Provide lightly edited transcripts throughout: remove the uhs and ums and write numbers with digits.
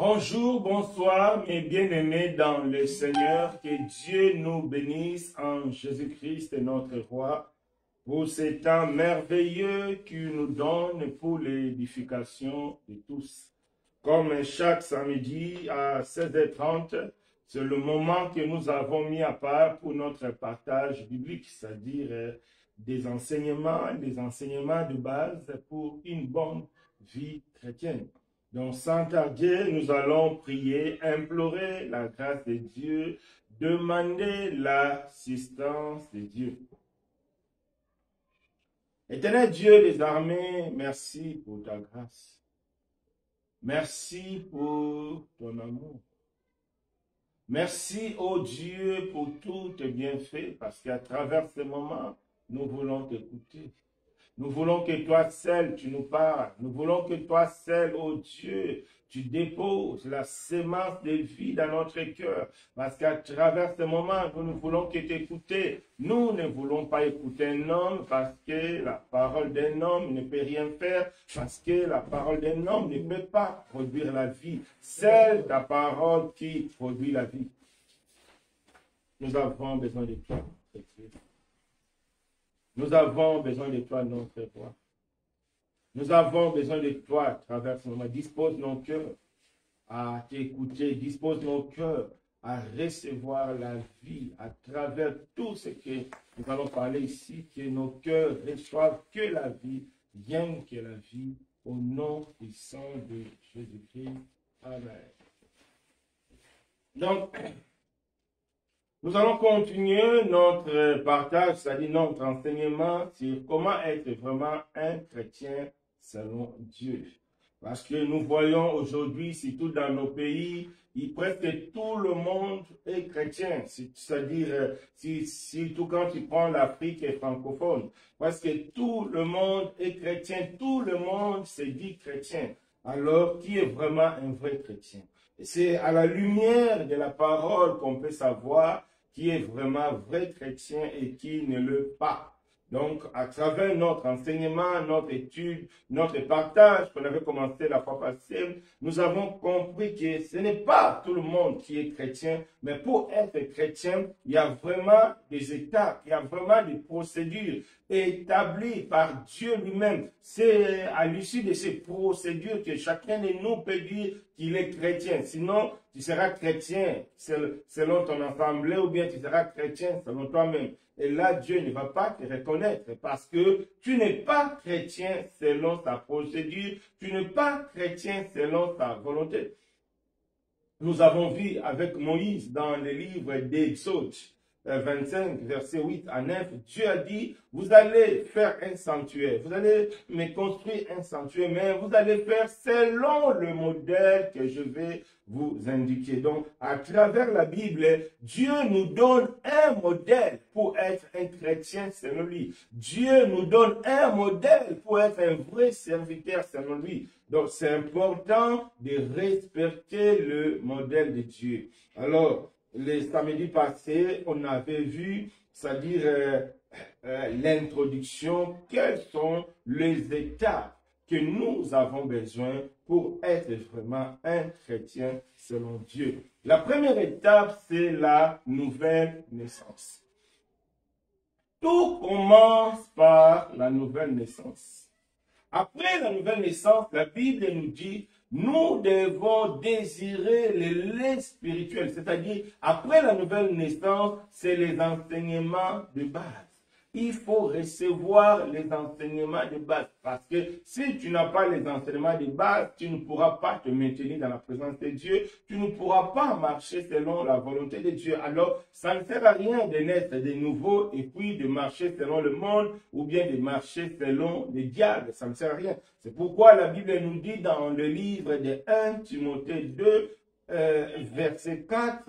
Bonjour, bonsoir, mes bien-aimés dans le Seigneur. Que Dieu nous bénisse en Jésus-Christ, notre Roi, pour ces temps merveilleux qu'il nous donne pour l'édification de tous. Comme chaque samedi à 16h30, c'est le moment que nous avons mis à part pour notre partage biblique, c'est-à-dire des enseignements de base pour une bonne vie chrétienne. Donc, sans tarder, nous allons prier, implorer la grâce de Dieu, demander l'assistance de Dieu. Éternel Dieu des armées, merci pour ta grâce. Merci pour ton amour. Merci, ô Dieu, pour tous tes bienfaits, parce qu'à travers ce moment, nous voulons t'écouter. Nous voulons que toi seul, tu nous parles. Nous voulons que toi seul, ô Dieu, tu déposes la sémence de vie dans notre cœur. Parce qu'à travers ce moment, nous ne voulons que t'écouter. Nous ne voulons pas écouter un homme parce que la parole d'un homme ne peut rien faire. Parce que la parole d'un homme ne peut pas produire la vie. C'est ta parole qui produit la vie. Nous avons besoin de toi, Dieu. Nous avons besoin de toi, notre roi. Nous avons besoin de toi à travers ce moment. Dispose nos cœurs à t'écouter. Dispose nos cœurs à recevoir la vie à travers tout ce que nous allons parler ici. Que nos cœurs reçoivent que la vie, rien que la vie, au nom puissant de Jésus-Christ. Amen. Donc, nous allons continuer notre partage, c'est-à-dire notre enseignement sur comment être vraiment un chrétien selon Dieu. Parce que nous voyons aujourd'hui, surtout dans nos pays, presque tout le monde est chrétien. C'est-à-dire, surtout quand tu prends l'Afrique francophone, presque tout le monde est chrétien, tout le monde se dit chrétien. Alors, qui est vraiment un vrai chrétien? C'est à la lumière de la parole qu'on peut savoir qui est vraiment vrai chrétien et qui ne l'est pas. Donc, à travers notre enseignement, notre étude, notre partage qu'on avait commencé la fois passée, nous avons compris que ce n'est pas tout le monde qui est chrétien, mais pour être chrétien, il y a vraiment des étapes, il y a vraiment des procédures établies par Dieu lui-même. C'est à l'issue de ces procédures que chacun de nous peut dire qu'il est chrétien. Sinon, tu seras chrétien selon ton assemblée ou bien tu seras chrétien selon toi-même. Et là, Dieu ne va pas te reconnaître parce que tu n'es pas chrétien selon sa procédure, tu n'es pas chrétien selon sa volonté. Nous avons vu avec Moïse dans le livre d'Exode 25, verset 8 à 9, Dieu a dit, vous allez faire un sanctuaire, vous allez me construire un sanctuaire, mais vous allez faire selon le modèle que je vais vous indiquer. Donc, à travers la Bible, Dieu nous donne un modèle pour être un chrétien selon lui. Dieu nous donne un modèle pour être un vrai serviteur selon lui. Donc, c'est important de respecter le modèle de Dieu. Alors, les samedis passés, on avait vu, c'est-à-dire l'introduction, quelles sont les étapes que nous avons besoin pour être vraiment un chrétien selon Dieu. La première étape, c'est la nouvelle naissance. Tout commence par la nouvelle naissance. Après la nouvelle naissance, la Bible nous dit, nous devons désirer le lait spirituel, c'est-à-dire, après la nouvelle naissance, c'est les enseignements de base. Il faut recevoir les enseignements de base, parce que si tu n'as pas les enseignements de base, tu ne pourras pas te maintenir dans la présence de Dieu, tu ne pourras pas marcher selon la volonté de Dieu. Alors, ça ne sert à rien de naître de nouveau et puis de marcher selon le monde ou bien de marcher selon les diables. Ça ne sert à rien. C'est pourquoi la Bible nous dit dans le livre de 1 Timothée 2, verset 4,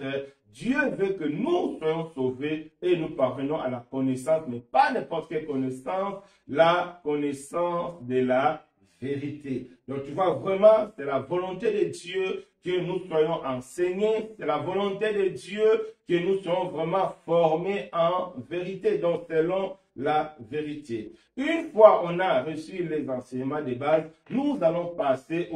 Dieu veut que nous soyons sauvés et nous parvenons à la connaissance, mais pas n'importe quelle connaissance, la connaissance de la vérité. Donc tu vois vraiment, c'est la volonté de Dieu que nous soyons enseignés, c'est la volonté de Dieu que nous soyons vraiment formés en vérité, donc selon la vérité. Une fois on a reçu les enseignements de base, nous allons passer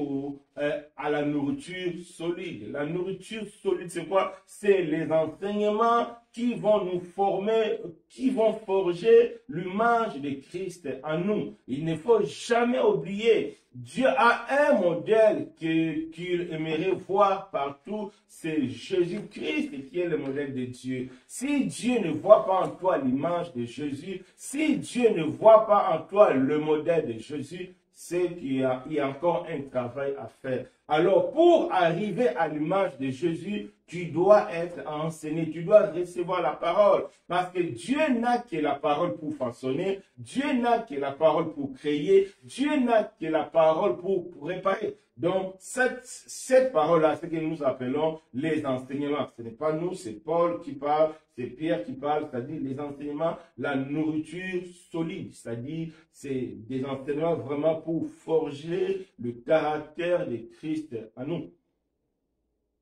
à la nourriture solide. La nourriture solide, c'est quoi? C'est les enseignements qui vont nous former, qui vont forger l'image de Christ en nous. Il ne faut jamais oublier, Dieu a un modèle qu'il aimerait voir partout, c'est Jésus-Christ qui est le modèle de Dieu. Si Dieu ne voit pas en toi l'image de Jésus, si Dieu ne voit pas en toi le modèle de Jésus, c'est qu'il y a encore un travail à faire. Alors, pour arriver à l'image de Jésus, tu dois être enseigné, tu dois recevoir la parole. Parce que Dieu n'a que la parole pour façonner, Dieu n'a que la parole pour créer, Dieu n'a que la parole pour réparer. Donc, cette parole-là, c'est ce que nous appelons les enseignements. Ce n'est pas nous, c'est Paul qui parle, c'est Pierre qui parle, c'est-à-dire les enseignements, la nourriture solide, c'est-à-dire c'est des enseignements vraiment pour forger le caractère de Christ à nous.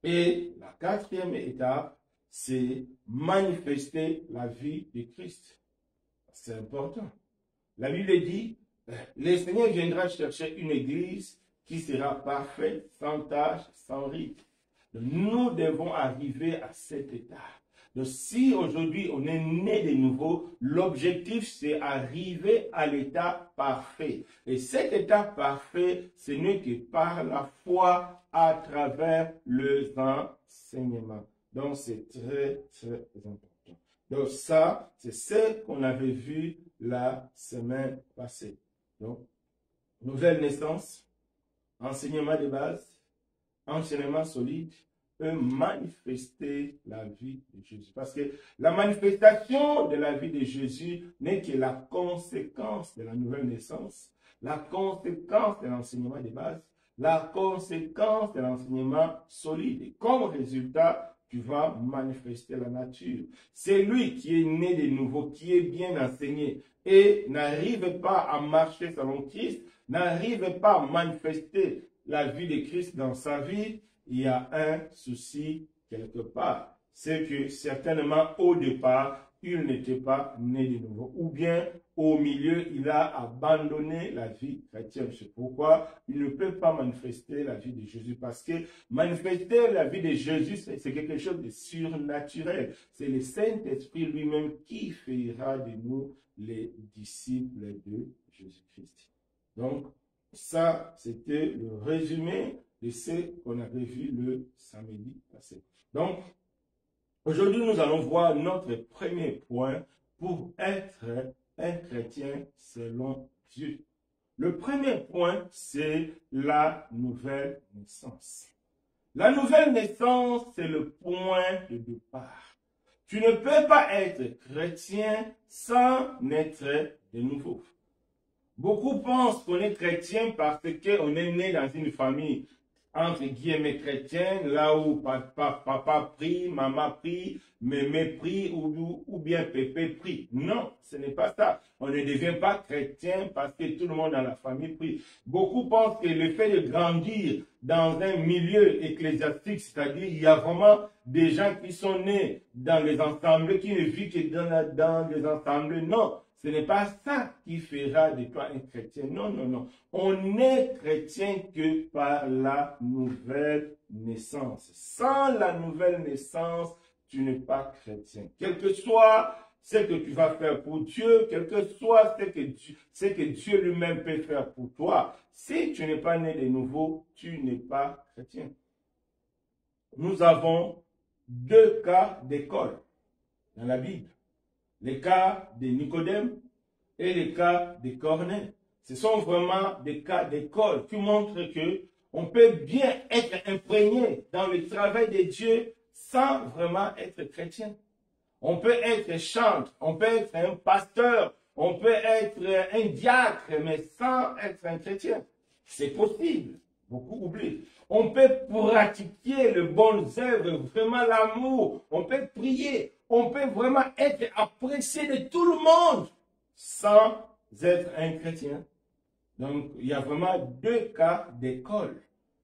Et la quatrième étape, c'est manifester la vie de Christ. C'est important. La Bible dit, le Seigneur viendra chercher une église qui sera parfaite, sans tache, sans ride. Nous devons arriver à cet état. Donc si aujourd'hui on est né de nouveau, l'objectif c'est arriver à l'état parfait. Et cet état parfait, ce n'est que par la foi à travers les enseignements. Donc c'est très, très important. Donc ça, c'est ce qu'on avait vu la semaine passée. Donc, nouvelle naissance, enseignement de base, enseignement solide, peut manifester la vie de Jésus. Parce que la manifestation de la vie de Jésus n'est que la conséquence de la nouvelle naissance, la conséquence de l'enseignement de base, la conséquence de l'enseignement solide. Et comme résultat, tu vas manifester la nature. C'est lui qui est né de nouveau, qui est bien enseigné et n'arrive pas à marcher selon Christ, n'arrive pas à manifester la vie de Christ dans sa vie. Il y a un souci quelque part. C'est que certainement au départ, il n'était pas né de nouveau. Ou bien au milieu, il a abandonné la vie chrétienne. C'est pourquoi il ne peut pas manifester la vie de Jésus. Parce que manifester la vie de Jésus, c'est quelque chose de surnaturel. C'est le Saint-Esprit lui-même qui fera de nous les disciples de Jésus-Christ. Donc, ça, c'était le résumé de ce qu'on avait vu le samedi passé. Donc, aujourd'hui, nous allons voir notre premier point pour être un chrétien selon Dieu. Le premier point, c'est la nouvelle naissance. La nouvelle naissance, c'est le point de départ. Tu ne peux pas être chrétien sans être de nouveau. Beaucoup pensent qu'on est chrétien parce qu'on est né dans une famille entre guillemets chrétienne, là où papa prie, maman prie, mémé prie ou bien pépé prie. Non, ce n'est pas ça. On ne devient pas chrétien parce que tout le monde dans la famille prie. Beaucoup pensent que le fait de grandir dans un milieu ecclésiastique, c'est-à-dire il y a vraiment des gens qui sont nés dans les ensembles, qui ne vivent que dans les ensembles. Non. Ce n'est pas ça qui fera de toi un chrétien. Non, non, non. On n'est chrétien que par la nouvelle naissance. Sans la nouvelle naissance, tu n'es pas chrétien. Quel que soit ce que tu vas faire pour Dieu, quel que soit ce que Dieu lui-même peut faire pour toi, si tu n'es pas né de nouveau, tu n'es pas chrétien. Nous avons deux cas d'école dans la Bible. Les cas de Nicodème et les cas de Corneille. Ce sont vraiment des cas d'école qui montrent que on peut bien être imprégné dans le travail de Dieu sans vraiment être chrétien. On peut être chantre, on peut être un pasteur, on peut être un diacre, mais sans être un chrétien. C'est possible. Beaucoup oublient. On peut pratiquer les bonnes œuvres, vraiment l'amour. On peut prier. On peut vraiment être apprécié de tout le monde sans être un chrétien. Donc, il y a vraiment deux cas d'école.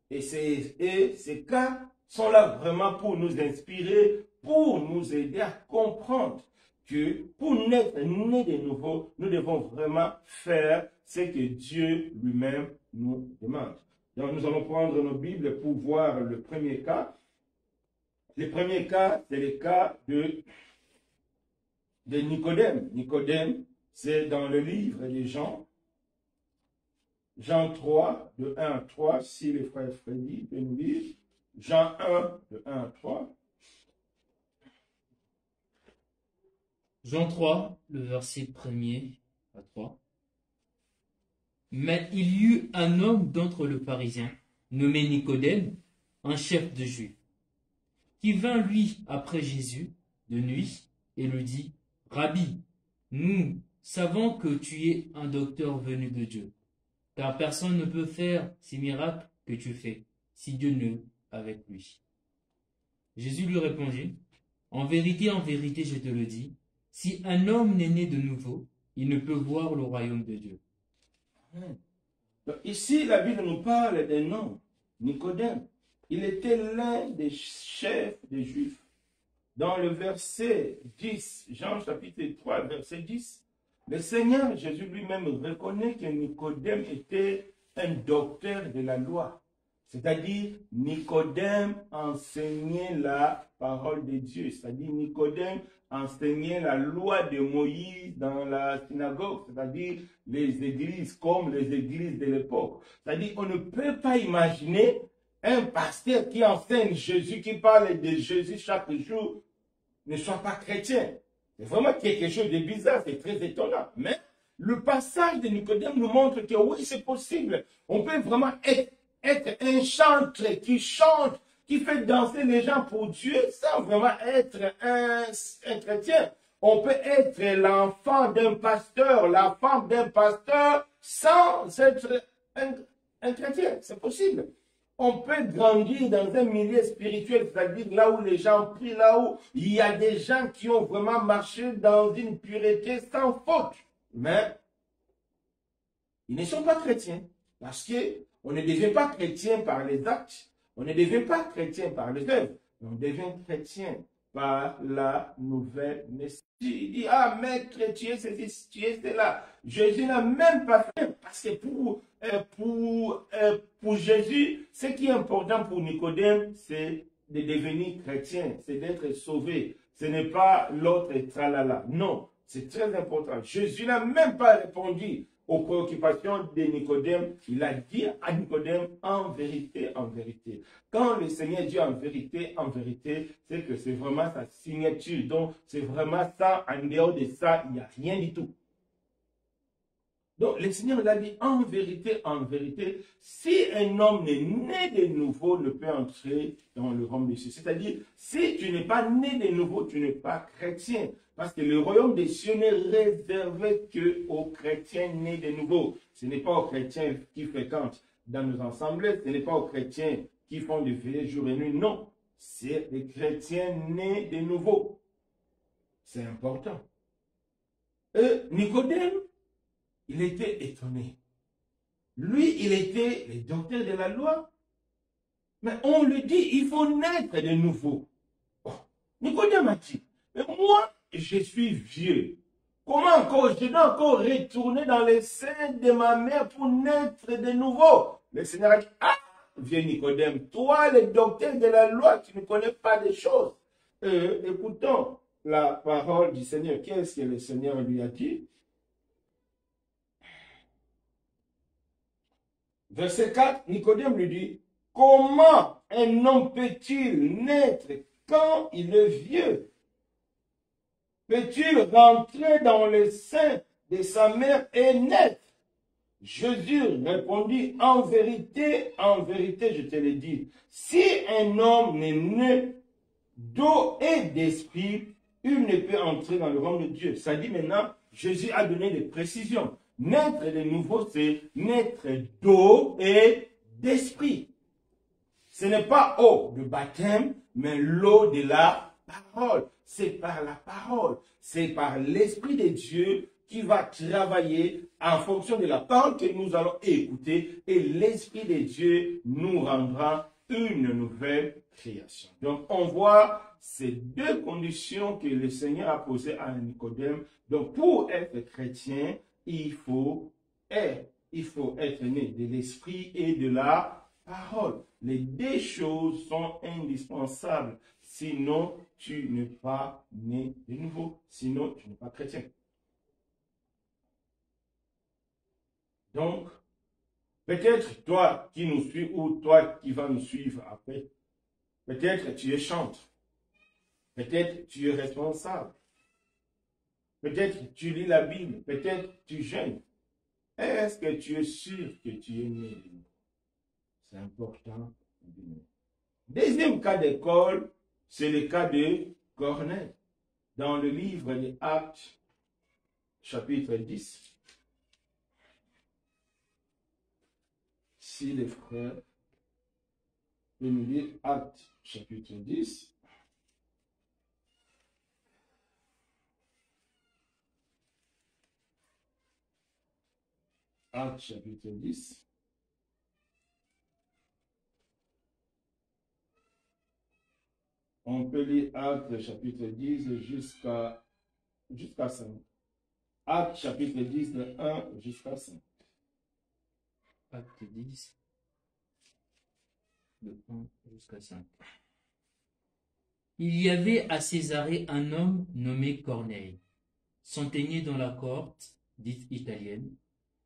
Et ces cas sont là vraiment pour nous inspirer, pour nous aider à comprendre que pour naître né de nouveau, nous devons vraiment faire ce que Dieu lui-même nous demande. Donc, nous allons prendre nos Bibles pour voir le premier cas. Le premier cas, c'est le cas de Nicodème. Nicodème, c'est dans le livre de Jean. Jean 3, de 1 à 3, si le frère Freddy peut nous lire. Jean 1, de 1 à 3. Jean 3, le verset 1er à 3. Mais il y eut un homme d'entre les pharisiens, nommé Nicodème, un chef de Juifs, qui vint lui après Jésus de nuit et lui dit, Rabbi, nous savons que tu es un docteur venu de Dieu, car personne ne peut faire ces miracles que tu fais, si Dieu n'est avec lui. Jésus lui répondit, en vérité, je te le dis, si un homme n'est né de nouveau, il ne peut voir le royaume de Dieu. Donc, ici, la Bible nous parle d'un homme, Nicodème. Il était l'un des chefs des Juifs. Dans le verset 10, Jean chapitre 3, verset 10, le Seigneur Jésus lui-même reconnaît que Nicodème était un docteur de la loi. C'est-à-dire, Nicodème enseignait la parole de Dieu. C'est-à-dire, Nicodème enseignait la loi de Moïse dans la synagogue, c'est-à-dire les églises comme les églises de l'époque. C'est-à-dire, on ne peut pas imaginer un pasteur qui enseigne Jésus, qui parle de Jésus chaque jour, ne soit pas chrétien. C'est vraiment quelque chose de bizarre, c'est très étonnant. Mais le passage de Nicodème nous montre que oui, c'est possible. On peut vraiment être un chanteur qui chante, qui fait danser les gens pour Dieu sans vraiment être un chrétien. On peut être l'enfant d'un pasteur, la femme d'un pasteur sans être un chrétien. C'est possible. On peut grandir dans un milieu spirituel, c'est-à-dire là où les gens prient, là où il y a des gens qui ont vraiment marché dans une pureté sans faute. Mais ils ne sont pas chrétiens parce que on ne devient pas chrétien par les actes. On ne devient pas chrétien par les œuvres. On devient chrétien par la nouvelle naissance. Il dit, ah maître, tu es ceci, tu es cela. Jésus n'a même pas fait, parce que pour Jésus, ce qui est important pour Nicodème, c'est de devenir chrétien, c'est d'être sauvé. Ce n'est pas l'autre tralala. Non, c'est très important. Jésus n'a même pas répondu aux préoccupations de Nicodème. Il a dit à Nicodème, en vérité, en vérité. Quand le Seigneur dit en vérité, c'est que c'est vraiment sa signature. Donc, c'est vraiment ça. En dehors de ça, il n'y a rien du tout. Donc, le Seigneur l'a dit, en vérité, si un homme n'est né de nouveau, ne peut entrer dans le royaume des cieux. C'est-à-dire, si tu n'es pas né de nouveau, tu n'es pas chrétien. Parce que le royaume des cieux n'est réservé qu'aux chrétiens nés de nouveau. Ce n'est pas aux chrétiens qui fréquentent dans nos assemblées, ce n'est pas aux chrétiens qui font des veillées jour et nuit. Non, c'est les chrétiens nés de nouveau. C'est important. Nicodème, il était étonné. Lui, il était le docteur de la loi. Mais on lui dit, il faut naître de nouveau. Oh, Nicodème a dit, mais moi, je suis vieux. Comment encore, je dois encore retourner dans les seins de ma mère pour naître de nouveau. Le Seigneur a dit, ah, vieux Nicodème, toi, le docteur de la loi, tu ne connais pas des choses. Écoutons la parole du Seigneur. Qu'est-ce que le Seigneur lui a dit? Verset 4, Nicodème lui dit, comment un homme peut-il naître quand il est vieux? Peut-il rentrer dans le sein de sa mère et naître? Jésus répondit, en vérité, je te le dis, si un homme n'est né d'eau et d'esprit, il ne peut entrer dans le royaume de Dieu. Ça dit maintenant, Jésus a donné des précisions. Naître de nouveau, c'est naître d'eau et d'esprit. Ce n'est pas eau de baptême, mais l'eau de la parole. C'est par la parole, c'est par l'Esprit de Dieu qui va travailler en fonction de la parole que nous allons écouter et l'Esprit de Dieu nous rendra une nouvelle création. Donc, on voit ces deux conditions que le Seigneur a posées à Nicodème. Donc, pour être chrétien, il faut être né de l'Esprit et de la parole. Les deux choses sont indispensables. Sinon, tu n'es pas né de nouveau. Sinon, tu n'es pas chrétien. Donc, peut-être toi qui nous suis ou toi qui vas nous suivre après, peut-être tu es chanteur. Peut-être tu es responsable. Peut-être tu lis la Bible. Peut-être tu jeûnes. Est-ce que tu es sûr que tu es né de nouveau? C'est important. Deuxième cas d'école, c'est le cas de Corneille. Dans le livre des Actes, chapitre 10, si les frères peuvent nous lire Actes, chapitre 10, Actes, chapitre 10, on peut lire Actes, chapitre 10, jusqu'à 5. Actes, chapitre 10, de 1 jusqu'à 5. Acte 10, de 1 jusqu'à 5. Il y avait à Césarée un homme nommé Corneille, centenier dans la cohorte dite italienne.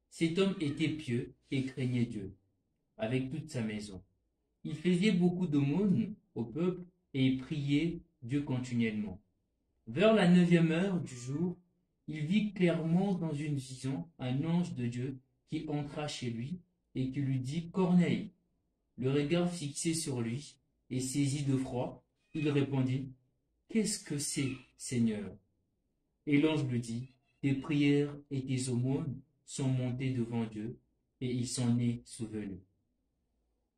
Cet homme était pieux et craignait Dieu, avec toute sa maison. Il faisait beaucoup d'aumônes au peuple et il priait Dieu continuellement. Vers la 9e heure du jour, il vit clairement dans une vision un ange de Dieu qui entra chez lui et qui lui dit « Corneille ». Le regard fixé sur lui et saisi de froid, il répondit « Qu'est-ce que c'est, Seigneur ?» Et l'ange lui dit « Tes prières et tes aumônes sont montées devant Dieu et il s'en est souvenu.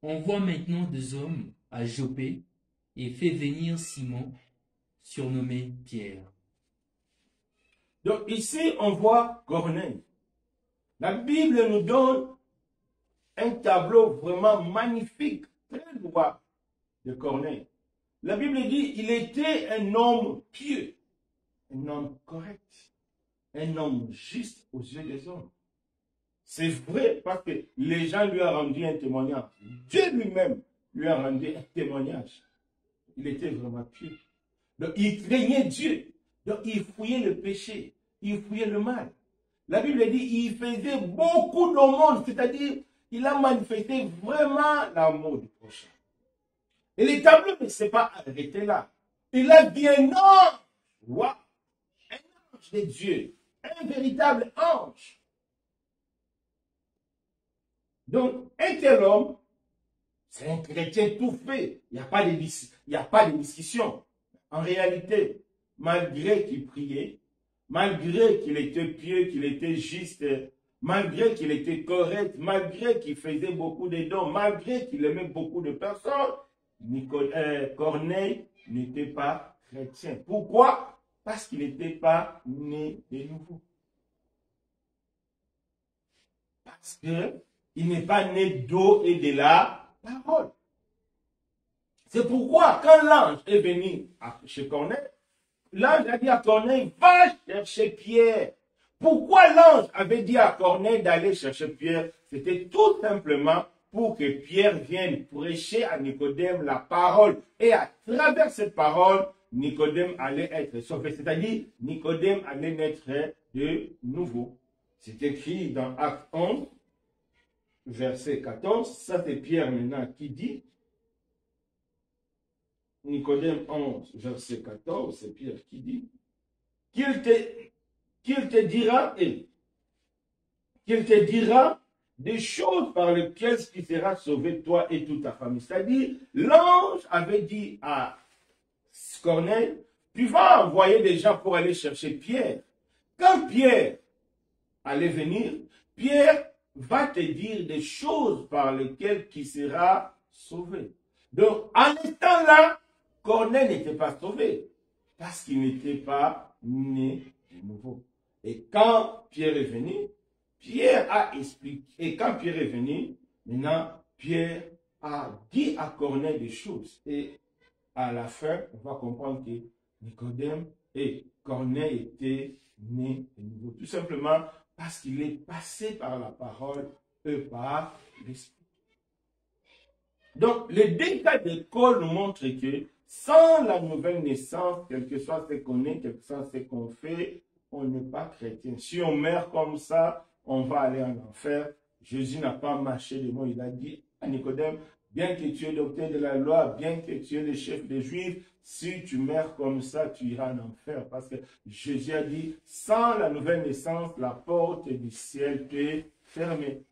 Envoie maintenant 2 hommes à Joppé et fais venir Simon, surnommé Pierre. » Donc ici, on voit Corneille. La Bible nous donne un tableau vraiment magnifique, très droit de Corneille. La Bible dit qu'il était un homme pieux, un homme correct, un homme juste aux yeux des hommes. C'est vrai parce que les gens lui ont rendu un témoignage. Dieu lui-même lui a rendu un témoignage. Il était vraiment pieux. Donc il craignait Dieu. Donc il fouillait le péché. Il fouillait le mal. La Bible dit qu'il faisait beaucoup d'aumônes, c'est-à-dire il a manifesté vraiment l'amour du prochain. Et le tableau ne s'est pas arrêté là. Il a vu un ange. Wow. Un ange de Dieu. Un véritable ange. Donc, un tel homme, c'est un chrétien tout fait. Il n'y a pas de discussion. En réalité, malgré qu'il priait, malgré qu'il était pieux, qu'il était juste, malgré qu'il était correct, malgré qu'il faisait beaucoup de dons, malgré qu'il aimait beaucoup de personnes, Corneille n'était pas chrétien. Pourquoi? Parce qu'il n'était pas né de nouveau. Parce qu'il n'est pas né d'eau et de la parole. C'est pourquoi quand l'ange est venu chez Corneille, l'ange a dit à Corneille, va chercher Pierre. Pourquoi l'ange avait dit à Corneille d'aller chercher Pierre? C'était tout simplement pour que Pierre vienne prêcher à Nicodème la parole. Et à travers cette parole, Nicodème allait être sauvé. C'est-à-dire, Nicodème allait naître de nouveau. C'est écrit dans Acte 11, verset 14. Ça, c'est Pierre maintenant qui dit. Nicodème 11, verset 14, c'est Pierre qui dit. Qu'il te dira des choses par lesquelles tu seras sauvé, toi et toute ta famille. C'est-à-dire, l'ange avait dit à Corneille, tu vas envoyer des gens pour aller chercher Pierre. Quand Pierre allait venir, Pierre va te dire des choses par lesquelles tu seras sauvé. Donc, en étant là, Corneille n'était pas sauvé parce qu'il n'était pas né de nouveau. Et quand Pierre est venu, Pierre a expliqué. Et quand Pierre est venu, maintenant, Pierre a dit à Corneille des choses. Et à la fin, on va comprendre que Nicodème et Corneille étaient nés de nouveau. Tout simplement parce qu'il est passé par la parole et par l'esprit. Donc, les deux cas d'école nous montrent que sans la nouvelle naissance, quel que soit ce qu'on est, quel que soit ce qu'on fait, on n'est pas chrétien. Si on meurt comme ça, on va aller en enfer. Jésus n'a pas mâché les mots. Il a dit à Nicodème, bien que tu es docteur de la loi, bien que tu es le chef des Juifs, si tu meurs comme ça, tu iras en enfer. Parce que Jésus a dit, sans la nouvelle naissance, la porte du ciel t'est fermée.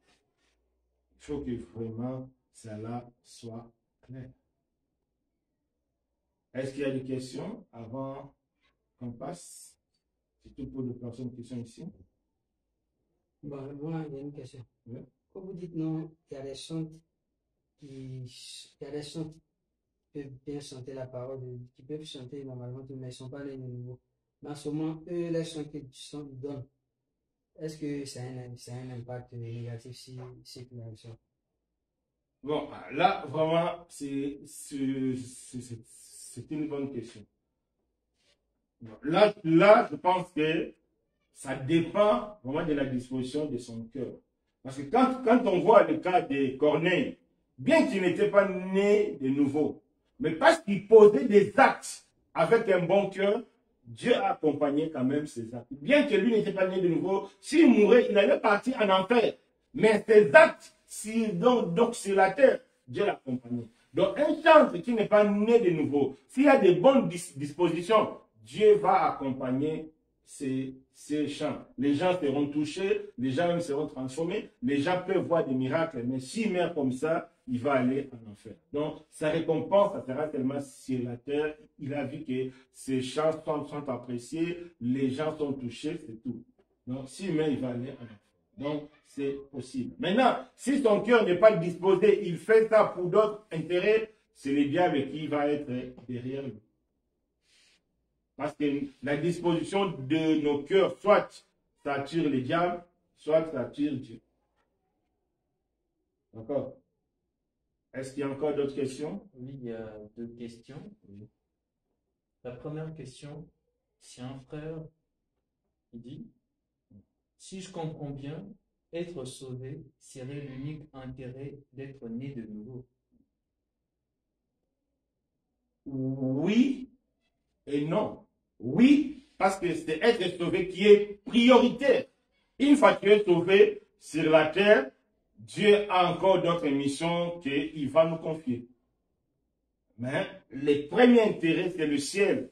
Il faut que vraiment cela soit clair. Est-ce qu'il y a des questions avant qu'on passe? C'est tout pour les personnes qui sont ici. Bon, moi, il y a une question. Oui. Quand vous dites non, il y a des chantes qui peuvent bien chanter la parole, qui peuvent chanter normalement, mais ils ne sont pas les nouveaux. Mais en ce moment, eux, les chants qu'ils donnent, est-ce que ça a un impact négatif si c'est une ça? Bon, là, vraiment, c'est une bonne question. Bon, là, je pense que ça dépend vraiment de la disposition de son cœur. Parce que quand on voit le cas de Corneille, bien qu'il n'était pas né de nouveau, mais parce qu'il posait des actes avec un bon cœur, Dieu a accompagné quand même ses actes. Bien que lui n'était pas né de nouveau, s'il mourait, il allait partir en enfer. Mais ses actes, donc sur la terre, Dieu l'a accompagné. Donc un chantre qui n'est pas né de nouveau, s'il y a de bonnes dispositions, Dieu va accompagner ces chants. Les gens seront touchés, les gens même seront transformés, les gens peuvent voir des miracles, mais s'il meurt comme ça, il va aller en enfer. Donc, sa récompense, ça sera tellement sur la terre. Il a vu que ces chants sont appréciés, les gens sont touchés, c'est tout. Donc, s'il meurt, il va aller en enfer. Donc, c'est possible. Maintenant, si son cœur n'est pas disposé, il fait ça pour d'autres intérêts, c'est le diable qui va être derrière lui. Parce que la disposition de nos cœurs, soit ça attire le diable, soit ça attire Dieu. D'accord? Est-ce qu'il y a encore d'autres questions? Oui, il y a deux questions. Oui. La première question, c'est un frère qui dit, si je comprends bien, être sauvé serait l'unique intérêt d'être né de nouveau. Oui et non. Oui, parce que c'est être sauvé qui est prioritaire. Une fois que tu es sauvé sur la terre, Dieu a encore d'autres missions qu'il va nous confier. Mais le premier intérêt, c'est le ciel.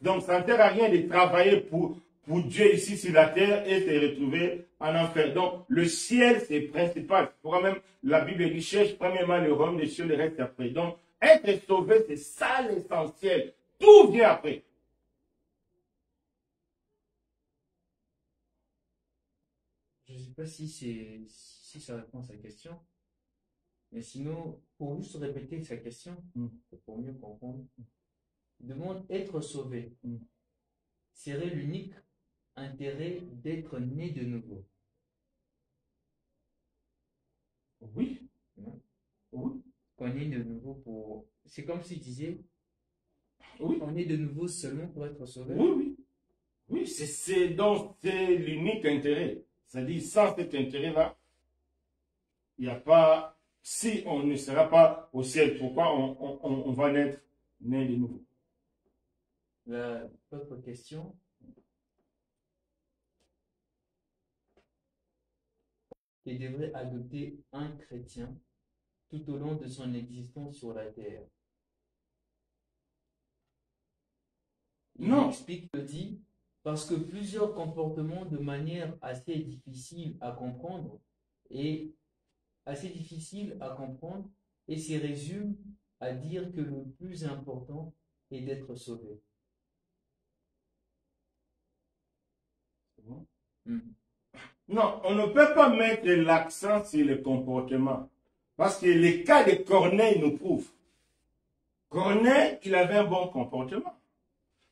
Donc, ça ne sert à rien de travailler pour Dieu ici sur la terre et se retrouver en enfer. Donc, le ciel, c'est principal. Pourquoi même la Bible dit, cherche premièrement le royaume des cieux, le reste après. Donc, être sauvé, c'est ça l'essentiel. Tout vient après. Je ne sais pas si ça répond à sa question. Mais sinon, pour juste répéter sa question, pour mieux comprendre, il demande être sauvé. Serait l'unique intérêt d'être né de nouveau. Oui. Oui. Qu'on est de nouveau pour... C'est comme s'il disait, Oui. on est de nouveau seulement pour être sauvé. Oui, oui. Oui, c'est l'unique intérêt. C'est-à-dire, sans cet intérêt-là, il n'y a pas... Si on ne sera pas au ciel, pourquoi on va naître né de nouveau? L'autre question. Il devrait adopter un chrétien tout au long de son existence sur la terre. Il explique, il dit, parce que plusieurs comportements de manière assez difficile à comprendre et s'y résume à dire que le plus important est d'être sauvé. Non, on ne peut pas mettre l'accent sur le comportement. Parce que les cas de Corneille nous prouvent. Corneille, il avait un bon comportement.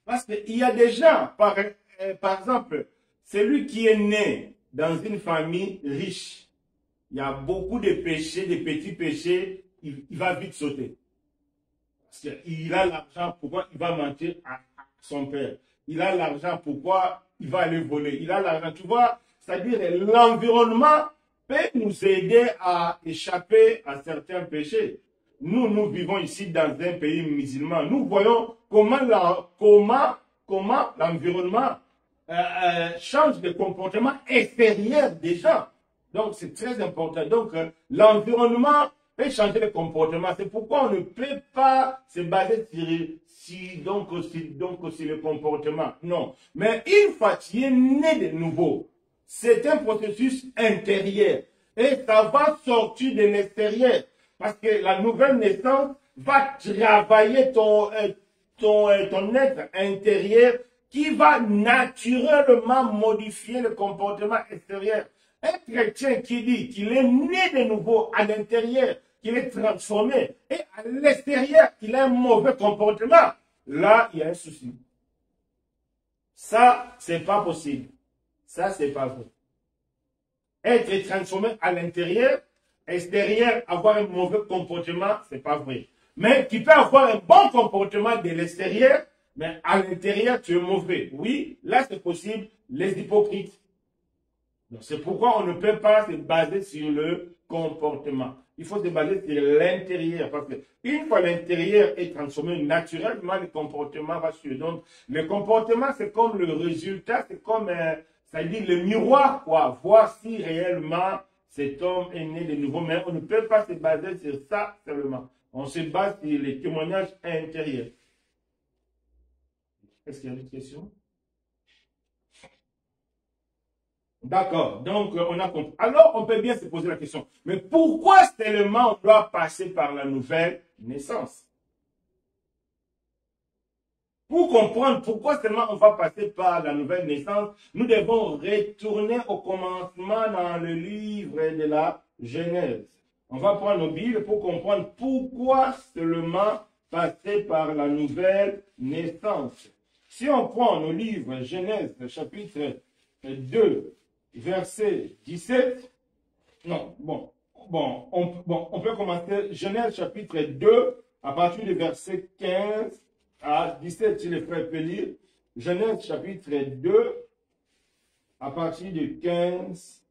Parce qu'il y a des gens, par exemple, celui qui est né dans une famille riche, il y a beaucoup de péchés, de petits péchés, il va vite sauter. Parce qu'il a l'argent, pourquoi il va mentir à son père? Il a l'argent, pourquoi il va aller voler? Il a l'argent, tu vois, c'est-à-dire l'environnement peut nous aider à échapper à certains péchés. Nous vivons ici dans un pays musulman. Nous voyons comment l'environnement change le comportement extérieur des gens. Donc, c'est très important. Donc, l'environnement peut changer le comportement. C'est pourquoi on ne peut pas se baser sur le comportement. Non. Mais une fois qu'il est né de nouveau, c'est un processus intérieur. Et ça va sortir de l'extérieur. Parce que la nouvelle naissance va travailler ton être intérieur qui va naturellement modifier le comportement extérieur. Un chrétien qui dit qu'il est né de nouveau à l'intérieur, qu'il est transformé, et à l'extérieur, qu'il a un mauvais comportement, là, il y a un souci. Ça, c'est pas possible. Ça, c'est pas vrai. Être transformé à l'intérieur, extérieur, avoir un mauvais comportement, c'est pas vrai. Mais tu peux avoir un bon comportement de l'extérieur, mais à l'intérieur, tu es mauvais. Oui, là, c'est possible. Les hypocrites. C'est pourquoi on ne peut pas se baser sur le comportement. Il faut se baser sur l'intérieur. Parce qu'une fois l'intérieur est transformé naturellement, le comportement va suivre. Donc, le comportement, c'est comme le résultat, c'est comme, ça dit le miroir, quoi. Voir si réellement cet homme est né de nouveau. Mais on ne peut pas se baser sur ça seulement. On se base sur les témoignages intérieurs. Est-ce qu'il y a une question? D'accord, donc on a compris. Alors on peut bien se poser la question, mais pourquoi seulement on doit passer par la nouvelle naissance? Pour comprendre pourquoi seulement on va passer par la nouvelle naissance, nous devons retourner au commencement dans le livre de la Genèse. On va prendre nos Bibles pour comprendre pourquoi seulement passer par la nouvelle naissance. Si on prend nos livres Genèse chapitre 2, verset 17, non, on peut commencer Genèse chapitre 2 à partir du verset 15 à 17, si les frères peuvent lire. Genèse chapitre 2 à partir de 15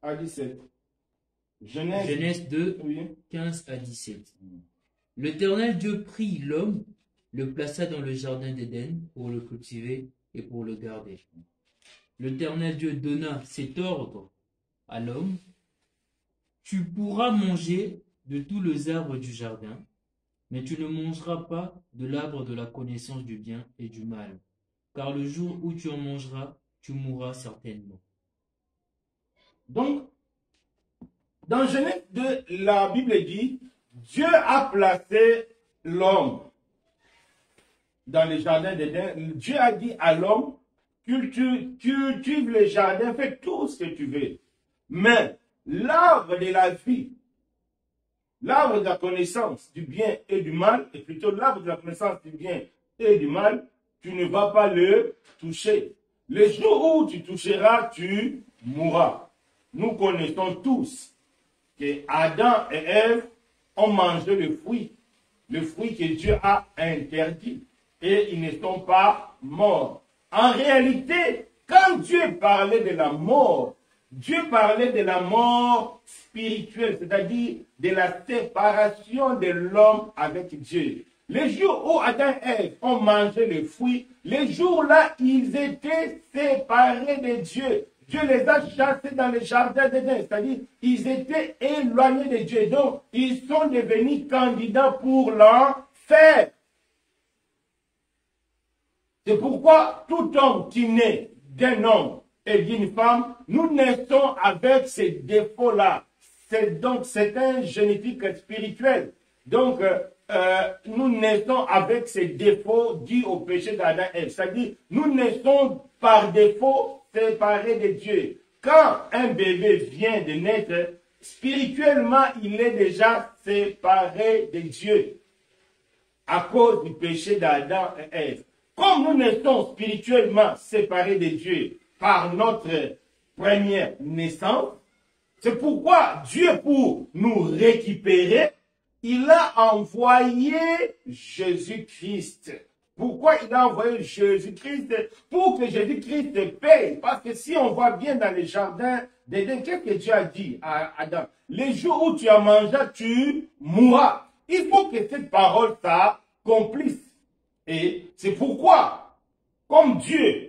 à 17. Genèse 2, oui. 15 à 17. L'Éternel Dieu prit l'homme, le plaça dans le jardin d'Éden pour le cultiver et pour le garder. L'Éternel Dieu donna cet ordre à l'homme: tu pourras manger de tous les arbres du jardin, mais tu ne mangeras pas de l'arbre de la connaissance du bien et du mal, car le jour où tu en mangeras, tu mourras certainement. Donc, dans Genèse 2, la Bible dit, Dieu a placé l'homme dans le jardin d'Éden. Dieu a dit à l'homme, cultive le jardin, fais tout ce que tu veux. Mais l'arbre de la vie, l'arbre de la connaissance du bien et du mal, et plutôt l'arbre de la connaissance du bien et du mal, tu ne vas pas le toucher. Le jour où tu toucheras, tu mourras. Nous connaissons tous que Adam et Ève ont mangé le fruit que Dieu a interdit, et ils ne sont pas morts. En réalité, quand Dieu parlait de la mort, Dieu parlait de la mort spirituelle, c'est-à-dire de la séparation de l'homme avec Dieu. Les jours où Adam et Ève ont mangé le fruit, les jours-là, ils étaient séparés de Dieu. Dieu les a chassés dans le jardin d'Éden, c'est-à-dire ils étaient éloignés de Dieu. Donc, ils sont devenus candidats pour l'enfer. C'est pourquoi tout homme qui naît d'un homme et d'une femme, nous naissons avec ces défauts-là. C'est un génétique spirituel. Donc, nous naissons avec ces défauts dus au péché d'Adam et Ève. C'est-à-dire, nous naissons par défaut séparés de Dieu. Quand un bébé vient de naître, spirituellement, il est déjà séparé de Dieu à cause du péché d'Adam et Ève. Comme nous naissons spirituellement séparés de Dieu par notre première naissance. C'est pourquoi Dieu, pour nous récupérer, il a envoyé Jésus-Christ. Pourquoi il a envoyé Jésus-Christ? Pour que Jésus-Christ paye. Parce que si on voit bien dans les jardins d'Éden, qu'est-ce que Dieu a dit à Adam? Les jours où tu as mangé, tu mourras. Il faut que cette parole s'accomplisse. Et c'est pourquoi, comme Dieu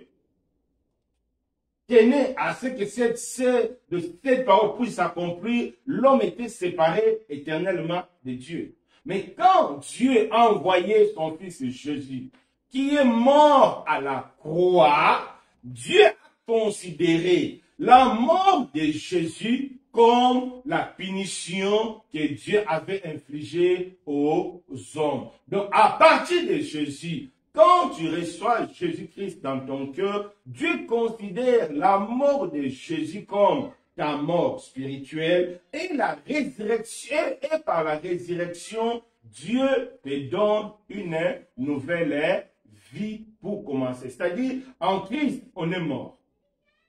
tenait à ce que cette parole puisse s'accomplir, l'homme était séparé éternellement de Dieu. Mais quand Dieu a envoyé son fils Jésus, qui est mort à la croix, Dieu a considéré la mort de Jésus comme la punition que Dieu avait infligée aux hommes. Donc, à partir de Jésus, quand tu reçois Jésus-Christ dans ton cœur, Dieu considère la mort de Jésus comme ta mort spirituelle et la résurrection, et par la résurrection, Dieu te donne une nouvelle vie pour commencer. C'est-à-dire, en Christ, on est mort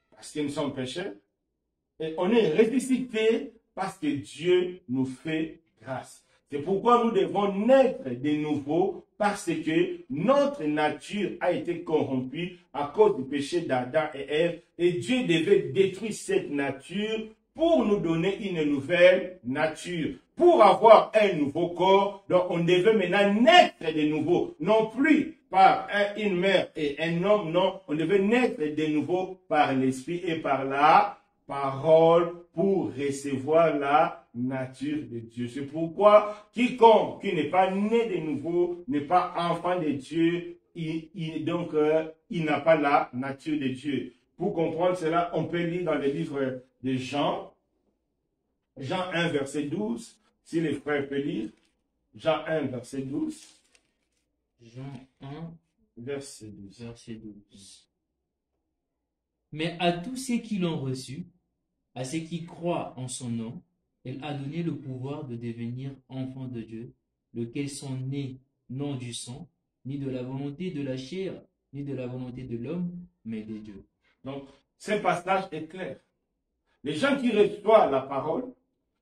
parce que nous sommes pécheurs et on est ressuscité parce que Dieu nous fait grâce. C'est pourquoi nous devons naître de nouveau parce que notre nature a été corrompue à cause du péché d'Adam et Ève et Dieu devait détruire cette nature pour nous donner une nouvelle nature. Pour avoir un nouveau corps, donc on devait maintenant naître de nouveau, non plus par une mère et un homme, non, on devait naître de nouveau par l'esprit et par la parole pour recevoir la nature de Dieu. C'est pourquoi quiconque qui n'est pas né de nouveau n'est pas enfant de Dieu, donc il n'a pas la nature de Dieu. Pour comprendre cela, on peut lire dans le livre de Jean 1, verset 12, si les frères peuvent lire. Jean 1, verset 12. Jean 1, verset 12. verset 12. Mais à tous ceux qui l'ont reçu, à ceux qui croient en son nom, elle a donné le pouvoir de devenir enfants de Dieu, lesquels sont nés non du sang, ni de la volonté de la chair, ni de la volonté de l'homme, mais de Dieu. Donc, ce passage est clair. Les gens qui reçoivent la parole,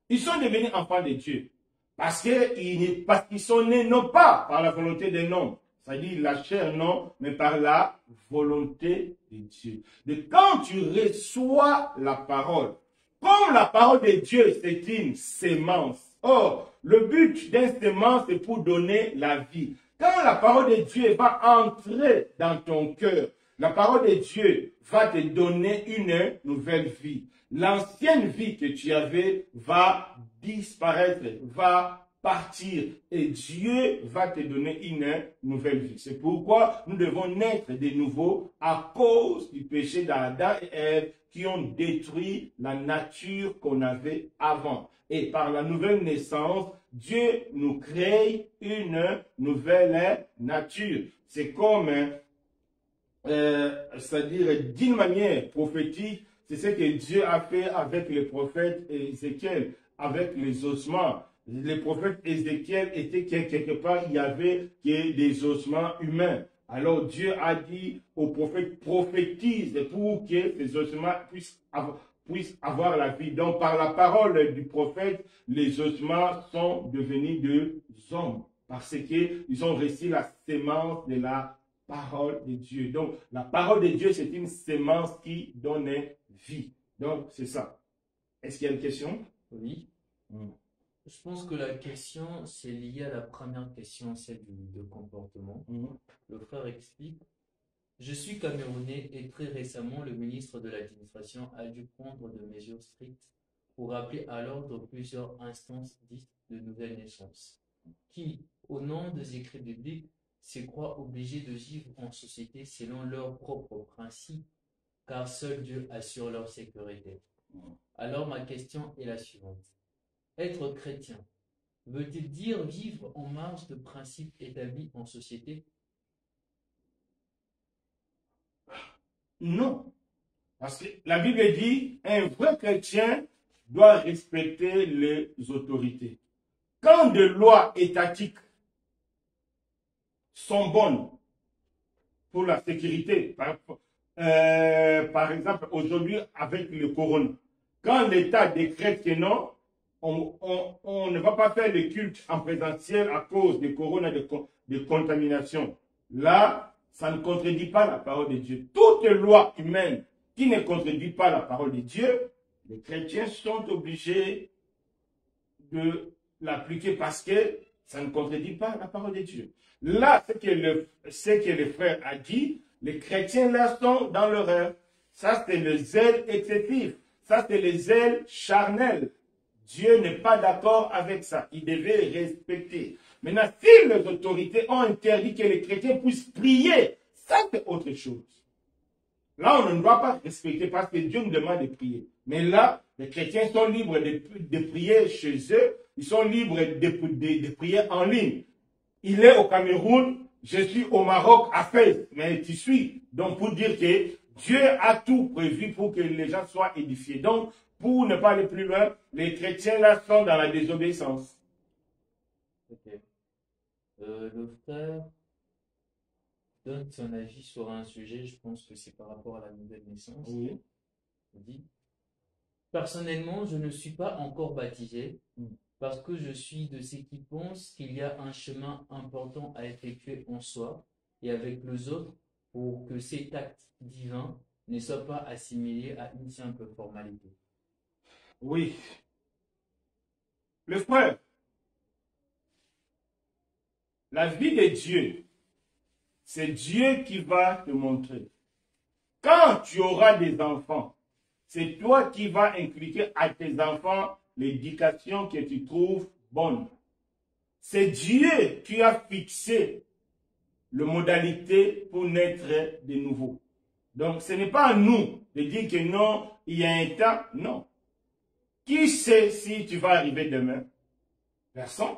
ils sont devenus enfants de Dieu. Parce qu'ils sont nés non pas par la volonté d'un homme, c'est-à-dire la chair non, mais par la volonté de Dieu. Donc, quand tu reçois la parole, comme la parole de Dieu, c'est une sémence. Or, le but d'une sémence, c'est pour donner la vie. Quand la parole de Dieu va entrer dans ton cœur, la parole de Dieu va te donner une nouvelle vie. L'ancienne vie que tu avais va disparaître, va partir et Dieu va te donner une nouvelle vie. C'est pourquoi nous devons naître de nouveau à cause du péché d'Adam et Ève qui ont détruit la nature qu'on avait avant. Et par la nouvelle naissance, Dieu nous crée une nouvelle nature. C'est comme, c'est-à-dire d'une manière prophétique, c'est ce que Dieu a fait avec le prophète Ézéchiel, avec les ossements. Le prophète Ézéchiel était quelque part, il y avait des ossements humains. Alors Dieu a dit au prophète, prophétise pour que ces ossements puissent avoir la vie. Donc par la parole du prophète, les ossements sont devenus des hommes. Parce qu'ils ont reçu la sémence de la parole de Dieu. Donc la parole de Dieu, c'est une sémence qui donne vie. Donc c'est ça. Est-ce qu'il y a une question? Oui. Je pense que la question, c'est lié à la première question, celle de comportement. Le frère explique, je suis camerounais et très récemment, le ministre de l'administration a dû prendre des mesures strictes pour rappeler à l'ordre plusieurs instances dites de nouvelle naissance, qui, au nom des écrits bibliques, se croient obligés de vivre en société selon leurs propres principes, car seul Dieu assure leur sécurité. Alors ma question est la suivante. Être chrétien, veut-il dire vivre en marge de principes établis en société? Non. Parce que la Bible dit, un vrai chrétien doit respecter les autorités. Quand des lois étatiques sont bonnes pour la sécurité, par exemple, aujourd'hui, avec le corona, quand l'État décrète que non, on ne va pas faire le culte en présentiel à cause du corona de contamination. Là, ça ne contredit pas la parole de Dieu. Toute loi humaine qui ne contredit pas la parole de Dieu, les chrétiens sont obligés de l'appliquer parce que ça ne contredit pas la parole de Dieu. Là, ce que le frère a dit, les chrétiens là sont dans l'erreur. Ça, c'est le zèle excessif. Ça, c'est le zèle charnel. Dieu n'est pas d'accord avec ça. Il devait respecter. Maintenant, si les autorités ont interdit que les chrétiens puissent prier, ça, c'est autre chose. Là, on ne doit pas respecter parce que Dieu nous demande de prier. Mais là, les chrétiens sont libres de prier chez eux. Ils sont libres de prier en ligne. Il est au Cameroun, je suis au Maroc, à Fès, mais tu suis. Donc, pour dire que Dieu a tout prévu pour que les gens soient édifiés. Donc, pour ne pas aller plus loin, les chrétiens là sont dans la désobéissance. Ok. Le frère donne son avis sur un sujet, je pense que c'est par rapport à la nouvelle naissance. Oui. Il dit, personnellement, je ne suis pas encore baptisé parce que je suis de ceux qui pensent qu'il y a un chemin important à effectuer en soi et avec les autres pour que cet acte divin ne soit pas assimilé à une simple formalité. Oui. Le frère, la vie de Dieu, c'est Dieu qui va te montrer. Quand tu auras des enfants, c'est toi qui vas inculquer à tes enfants l'éducation que tu trouves bonne. C'est Dieu qui a fixé les modalités pour naître de nouveau. Donc, ce n'est pas à nous de dire que non, il y a un temps. Non. Qui sait si tu vas arriver demain? Personne.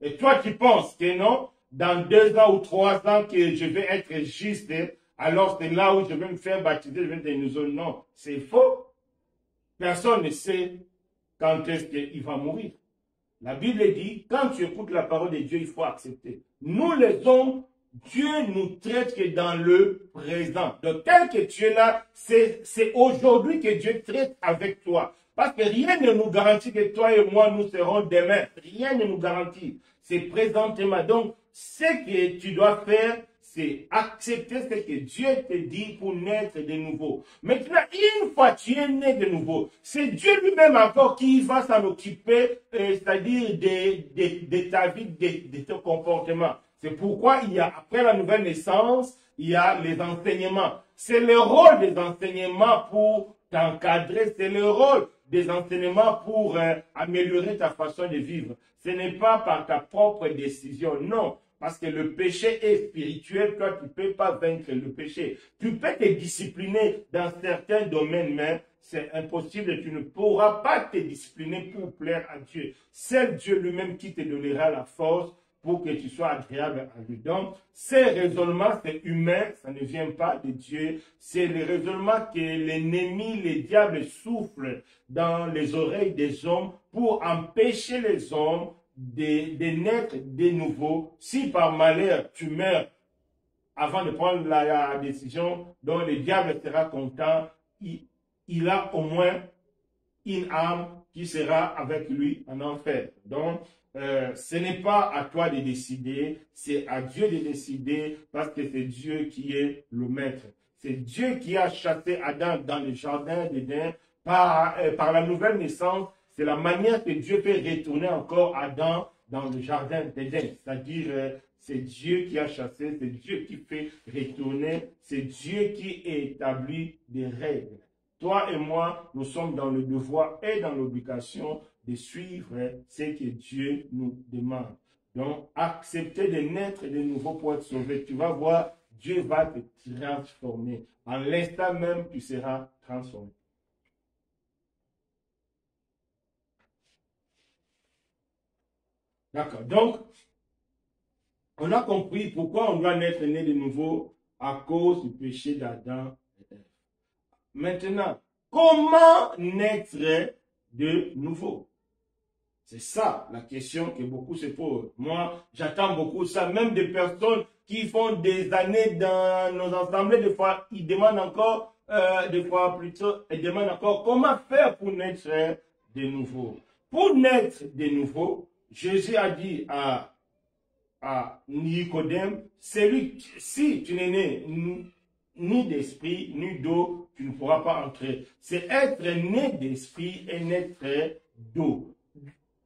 Et toi qui penses que non, dans 2 ans ou 3 ans que je vais être juste, alors c'est là où je vais me faire baptiser, je vais être nouveau. Non, c'est faux. Personne ne sait quand est-ce qu'il va mourir. La Bible dit, quand tu écoutes la parole de Dieu, il faut accepter. Nous les hommes, Dieu nous traite que dans le présent. Donc tel que tu es là, c'est aujourd'hui que Dieu traite avec toi. Parce que rien ne nous garantit que toi et moi, nous serons demain. Rien ne nous garantit. C'est présentement. Donc, ce que tu dois faire, c'est accepter ce que Dieu te dit pour naître de nouveau. Maintenant, une fois tu es né de nouveau, c'est Dieu lui-même encore qui va s'en occuper, c'est-à-dire de ta vie, de ton comportement. C'est pourquoi il y a, après la nouvelle naissance, il y a les enseignements. C'est le rôle des enseignements pour t'encadrer, c'est le rôle des enseignements pour améliorer ta façon de vivre. Ce n'est pas par ta propre décision, non. Parce que le péché est spirituel, toi tu ne peux pas vaincre le péché. Tu peux te discipliner dans certains domaines, mais c'est impossible, tu ne pourras pas te discipliner pour plaire à Dieu. C'est Dieu lui-même qui te donnera la force pour que tu sois agréable à lui. Donc, ces raisonnements, c'est humain, ça ne vient pas de Dieu. C'est le raisonnement que l'ennemi, le diable souffle dans les oreilles des hommes pour empêcher les hommes de naître de nouveau. Si par malheur tu meurs avant de prendre la décision, donc le diable sera content, il a au moins une âme qui sera avec lui en enfer. Donc, ce n'est pas à toi de décider, c'est à Dieu de décider parce que c'est Dieu qui est le maître. C'est Dieu qui a chassé Adam dans le jardin d'Éden par la nouvelle naissance. C'est la manière que Dieu fait retourner encore Adam dans le jardin d'Éden. C'est-à-dire, c'est Dieu qui a chassé, c'est Dieu qui fait retourner, c'est Dieu qui établit des règles. Toi et moi, nous sommes dans le devoir et dans l'obligation de suivre ce que Dieu nous demande. Donc, accepter de naître de nouveau pour être sauvé. Tu vas voir, Dieu va te transformer. En l'instant même, tu seras transformé. D'accord. Donc, on a compris pourquoi on doit naître né de nouveau à cause du péché d'Adam et Ève. Maintenant, comment naître de nouveau? C'est ça la question que beaucoup se posent. Moi, j'attends beaucoup ça, même des personnes qui font des années dans nos assemblées, des fois, ils demandent encore, des fois plutôt, ils demandent encore comment faire pour naître de nouveau. Pour naître de nouveau, Jésus a dit à Nicodème, si tu n'es né ni d'esprit, ni d'eau, tu ne pourras pas entrer. C'est être né d'esprit et naître d'eau.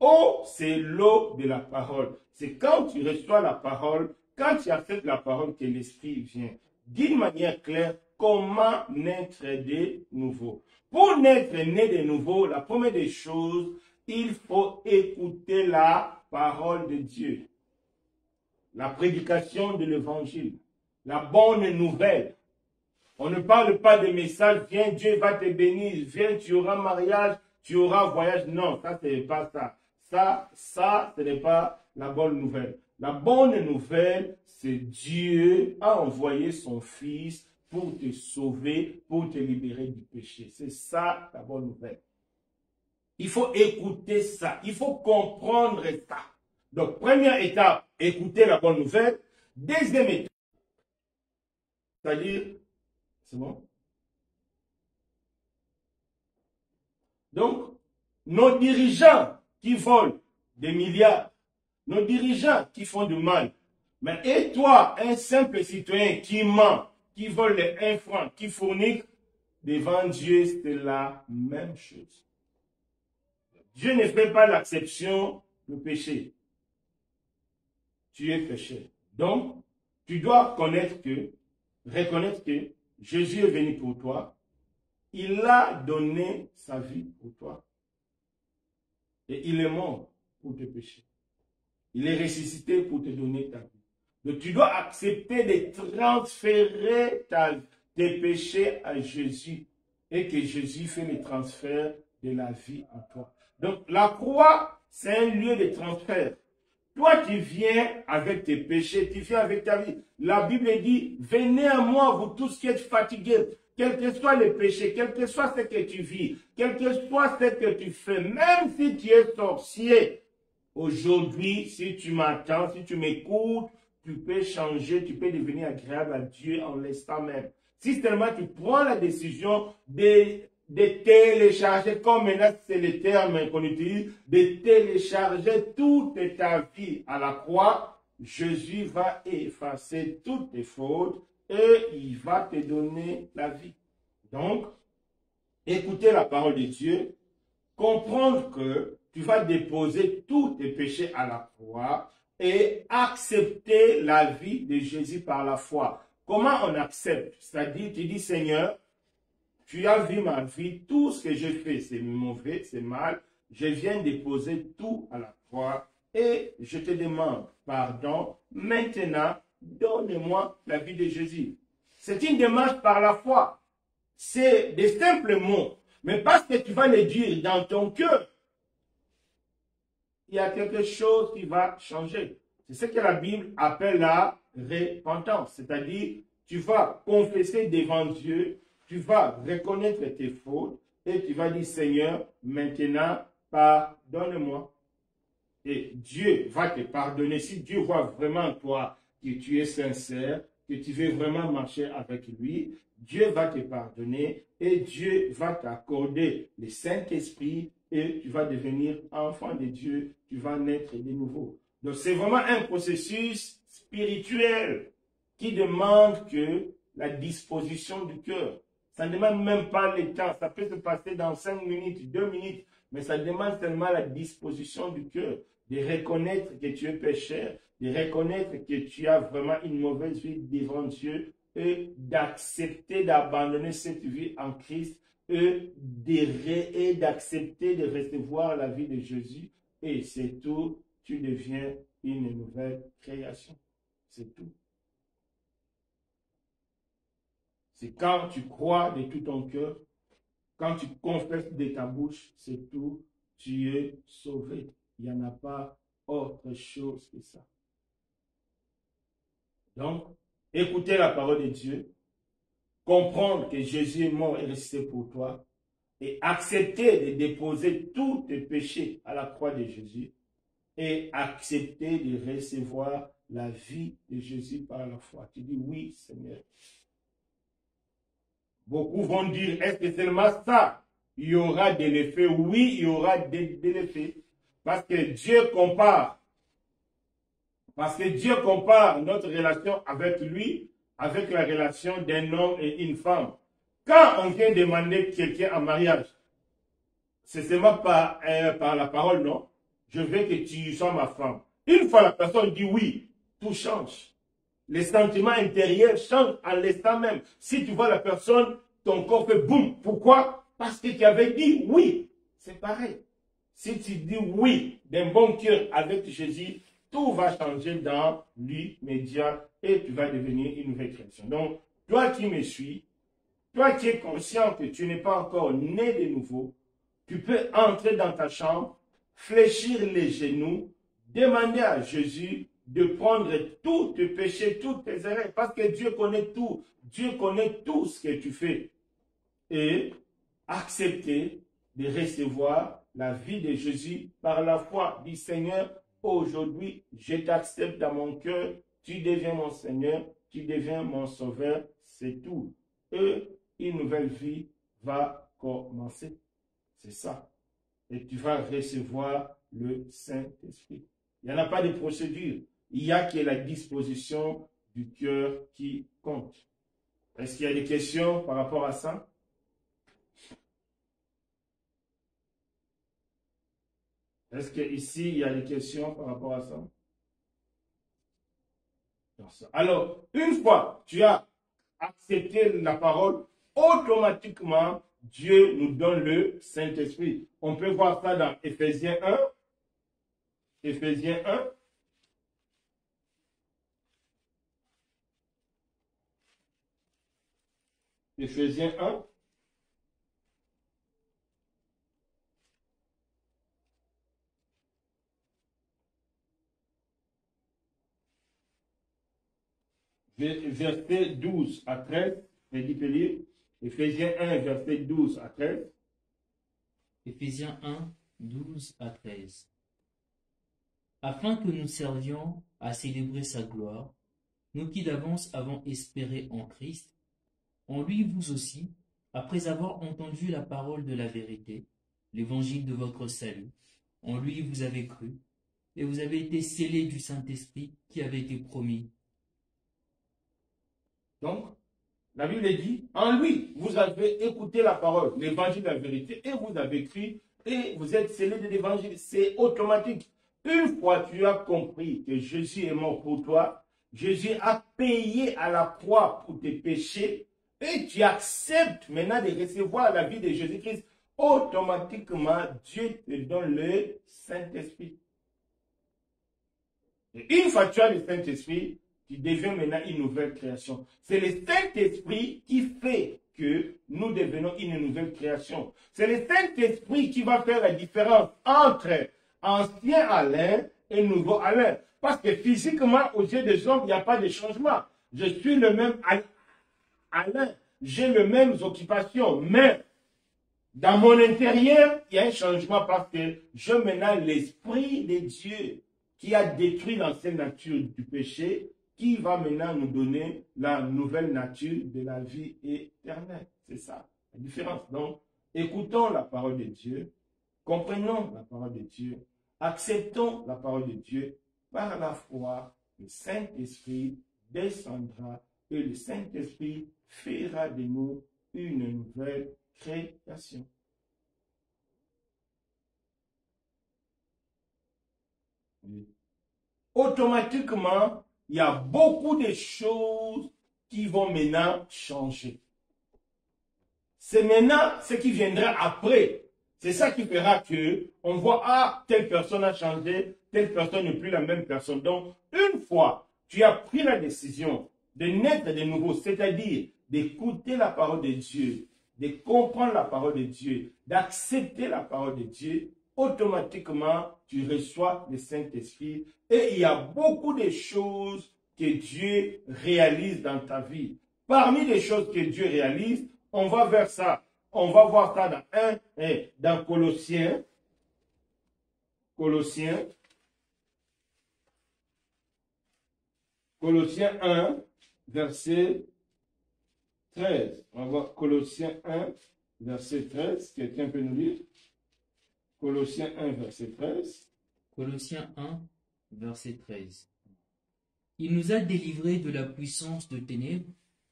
Eau, c'est l'eau de la parole. C'est quand tu reçois la parole, quand tu acceptes la parole que l'esprit vient. D'une manière claire, comment naître de nouveau. Pour naître né de nouveau, la première des choses, il faut écouter la parole de Dieu. La prédication de l'évangile. La bonne nouvelle. On ne parle pas de messages, viens, Dieu va te bénir, viens, tu auras mariage, tu auras voyage. Non, ça, ce n'est pas ça. Ça, ce n'est pas la bonne nouvelle. La bonne nouvelle, c'est Dieu a envoyé son Fils pour te sauver, pour te libérer du péché. C'est ça, la bonne nouvelle. Il faut écouter ça. Il faut comprendre ça. Donc, première étape, écouter la bonne nouvelle. Deuxième étape, c'est-à-dire, c'est bon? Donc, nos dirigeants qui volent des milliards, nos dirigeants qui font du mal, mais et toi, un simple citoyen qui ment, qui vole les 1 franc, qui fournit, devant Dieu, c'est la même chose. Dieu ne fait pas l'exception du péché. Tu es péché. Donc, tu dois reconnaître que Jésus est venu pour toi. Il a donné sa vie pour toi. Et il est mort pour tes péchés. Il est ressuscité pour te donner ta vie. Donc tu dois accepter de transférer tes péchés à Jésus. Et que Jésus fait le transfert de la vie en toi. Donc la croix, c'est un lieu de transfert. Toi, tu viens avec tes péchés, tu viens avec ta vie. La Bible dit, venez à moi, vous tous qui êtes fatigués, quels que soient les péchés, quel que soit ce que tu vis, quel que soit ce que tu fais, même si tu es sorcier, aujourd'hui, si tu m'attends, si tu m'écoutes, tu peux changer, tu peux devenir agréable à Dieu en l'instant même. Si seulement tu prends la décision de télécharger, comme maintenant c'est le terme qu'on utilise, de télécharger toute ta vie à la croix, Jésus va effacer toutes tes fautes et il va te donner la vie. Donc, écouter la parole de Dieu, comprendre que tu vas déposer tous tes péchés à la croix et accepter la vie de Jésus par la foi. Comment on accepte? C'est-à-dire, tu dis, Seigneur, tu as vu ma vie, tout ce que j'ai fait, c'est mauvais, c'est mal. Je viens déposer tout à la croix et je te demande pardon. Maintenant, donne-moi la vie de Jésus. C'est une démarche par la foi. C'est des simples mots. Mais parce que tu vas les dire dans ton cœur, il y a quelque chose qui va changer. C'est ce que la Bible appelle la repentance. C'est-à-dire, tu vas confesser devant Dieu, tu vas reconnaître tes fautes et tu vas dire, Seigneur, maintenant, pardonne-moi. Et Dieu va te pardonner. Si Dieu voit vraiment toi que tu es sincère, que tu veux vraiment marcher avec lui, Dieu va te pardonner et Dieu va t'accorder le Saint-Esprit et tu vas devenir enfant de Dieu, tu vas naître de nouveau. Donc c'est vraiment un processus spirituel qui demande que la disposition du cœur. Ça ne demande même pas le temps, ça peut se passer dans 5 minutes, 2 minutes, mais ça demande seulement la disposition du cœur, de reconnaître que tu es pécheur, de reconnaître que tu as vraiment une mauvaise vie devant Dieu et d'accepter d'abandonner cette vie en Christ et d'accepter de recevoir la vie de Jésus. Et c'est tout, tu deviens une nouvelle création. C'est tout. C'est quand tu crois de tout ton cœur, quand tu confesses de ta bouche, c'est tout, tu es sauvé. Il n'y en a pas autre chose que ça. Donc, écoutez la parole de Dieu, comprendre que Jésus est mort et ressuscité pour toi, et accepter de déposer tous tes péchés à la croix de Jésus, et accepter de recevoir la vie de Jésus par la foi. Tu dis oui, Seigneur. Beaucoup vont dire, est-ce que seulement ça, il y aura de l'effet? Oui, il y aura de l'effet. Parce que Dieu compare. Parce que Dieu compare notre relation avec lui, avec la relation d'un homme et une femme. Quand on vient demander quelqu'un en mariage, c'est seulement par la parole, non? Je veux que tu sois ma femme. Une fois la personne dit oui, tout change. Les sentiments intérieurs changent à l'instant même. Si tu vois la personne, ton corps fait boum. Pourquoi? Parce que tu avais dit oui. C'est pareil. Si tu dis oui d'un bon cœur avec Jésus, tout va changer dans l'immédiat et tu vas devenir une nouvelle création. Donc, toi qui me suis, toi qui es conscient que tu n'es pas encore né de nouveau, tu peux entrer dans ta chambre, fléchir les genoux, demander à Jésus de prendre tous tes péchés, toutes tes erreurs, parce que Dieu connaît tout. Dieu connaît tout ce que tu fais. Et accepter de recevoir la vie de Jésus par la foi. Dis Seigneur, aujourd'hui, je t'accepte dans mon cœur, tu deviens mon Seigneur, tu deviens mon Sauveur, c'est tout. Et une nouvelle vie va commencer. C'est ça. Et tu vas recevoir le Saint-Esprit. Il n'y en a pas de procédure. Il y a que la disposition du cœur qui compte. Est-ce qu'il y a des questions par rapport à ça? Est-ce qu'ici, il y a des questions par rapport à ça? Alors, une fois tu as accepté la parole, automatiquement, Dieu nous donne le Saint-Esprit. On peut voir ça dans Éphésiens 1. Éphésiens 1. Éphésiens 1. Verset 12 à 13. Éphésiens 1, verset 12 à 13. Éphésiens 1, 12 à 13. Afin que nous servions à célébrer sa gloire, nous qui d'avance avons espéré en Christ, en lui vous aussi, après avoir entendu la parole de la vérité, l'évangile de votre salut, en lui vous avez cru, et vous avez été scellés du Saint-Esprit qui avait été promis. Donc, la Bible dit, en lui, vous avez écouté la parole, l'évangile de la vérité, et vous avez cru, et vous êtes scellés de l'évangile. C'est automatique. Une fois tu as compris que Jésus est mort pour toi, Jésus a payé à la croix pour tes péchés, et tu acceptes maintenant de recevoir la vie de Jésus-Christ, automatiquement, Dieu te donne le Saint-Esprit. Et une fois que tu as le Saint-Esprit, tu deviens maintenant une nouvelle création. C'est le Saint-Esprit qui fait que nous devenons une nouvelle création. C'est le Saint-Esprit qui va faire la différence entre ancien Alain et nouveau Alain. Parce que physiquement, aux yeux des hommes, il n'y a pas de changement. Je suis le même Alain. J'ai les mêmes occupations. Mais dans mon intérieur, il y a un changement parce que je maintenant l'Esprit de Dieu qui a détruit l'ancienne nature du péché, qui va maintenant nous donner la nouvelle nature de la vie éternelle. C'est ça, la différence. Donc, écoutons la parole de Dieu, comprenons la parole de Dieu, acceptons la parole de Dieu. Par la foi, le Saint-Esprit descendra et le Saint-Esprit fera de nous une nouvelle création. Automatiquement, il y a beaucoup de choses qui vont maintenant changer. C'est maintenant ce qui viendra après. C'est ça qui fera que on voit, ah, telle personne a changé, telle personne n'est plus la même personne. Donc, une fois tu as pris la décision de naître de nouveau, c'est-à-dire d'écouter la parole de Dieu, de comprendre la parole de Dieu, d'accepter la parole de Dieu, automatiquement, tu reçois le Saint-Esprit et il y a beaucoup de choses que Dieu réalise dans ta vie. Parmi les choses que Dieu réalise, on va vers ça. On va voir ça dans Colossiens. Colossiens. Colossiens 1, verset 13. On va voir Colossiens 1, verset 13. Quelqu'un peut nous lire? Colossiens 1, verset 13. Colossiens 1, verset 13. Il nous a délivrés de la puissance de ténèbres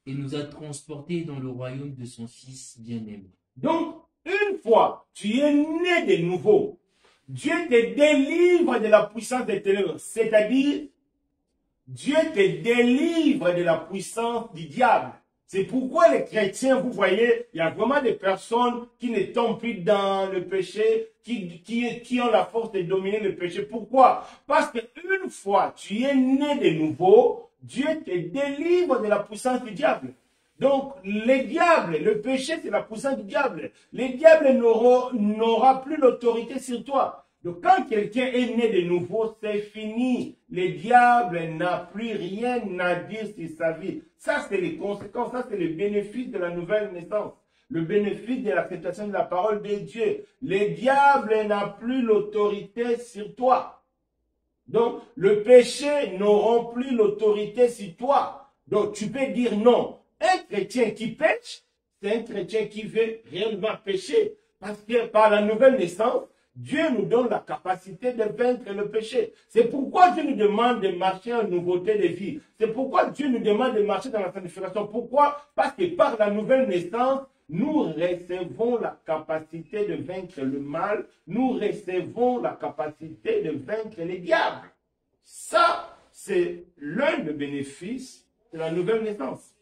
et nous a transportés dans le royaume de son Fils bien-aimé. Donc, une fois tu es né de nouveau, Dieu te délivre de la puissance des ténèbres, c'est-à-dire Dieu te délivre de la puissance du diable. C'est pourquoi les chrétiens, vous voyez, il y a vraiment des personnes qui ne tombent plus dans le péché, qui ont la force de dominer le péché. Pourquoi? Parce qu'une fois tu es né de nouveau, Dieu te délivre de la puissance du diable. Donc, les diables, le péché, c'est la puissance du diable. Les diables n'aura plus l'autorité sur toi. Donc, quand quelqu'un est né de nouveau, c'est fini. Le diable n'a plus rien à dire sur sa vie. Ça, c'est les conséquences, ça, c'est le bénéfice de la nouvelle naissance. Le bénéfice de l'acceptation de la parole de Dieu. Le diable n'a plus l'autorité sur toi. Donc, le péché n'aura plus l'autorité sur toi. Donc, tu peux dire non. Un chrétien qui pêche, c'est un chrétien qui veut réellement pécher. Parce que par la nouvelle naissance, Dieu nous donne la capacité de vaincre le péché. C'est pourquoi Dieu nous demande de marcher en nouveauté de vie. C'est pourquoi Dieu nous demande de marcher dans la sanctification. Pourquoi? Parce que par la nouvelle naissance, nous recevons la capacité de vaincre le mal. Nous recevons la capacité de vaincre les diables. Ça, c'est l'un des bénéfices de la nouvelle naissance.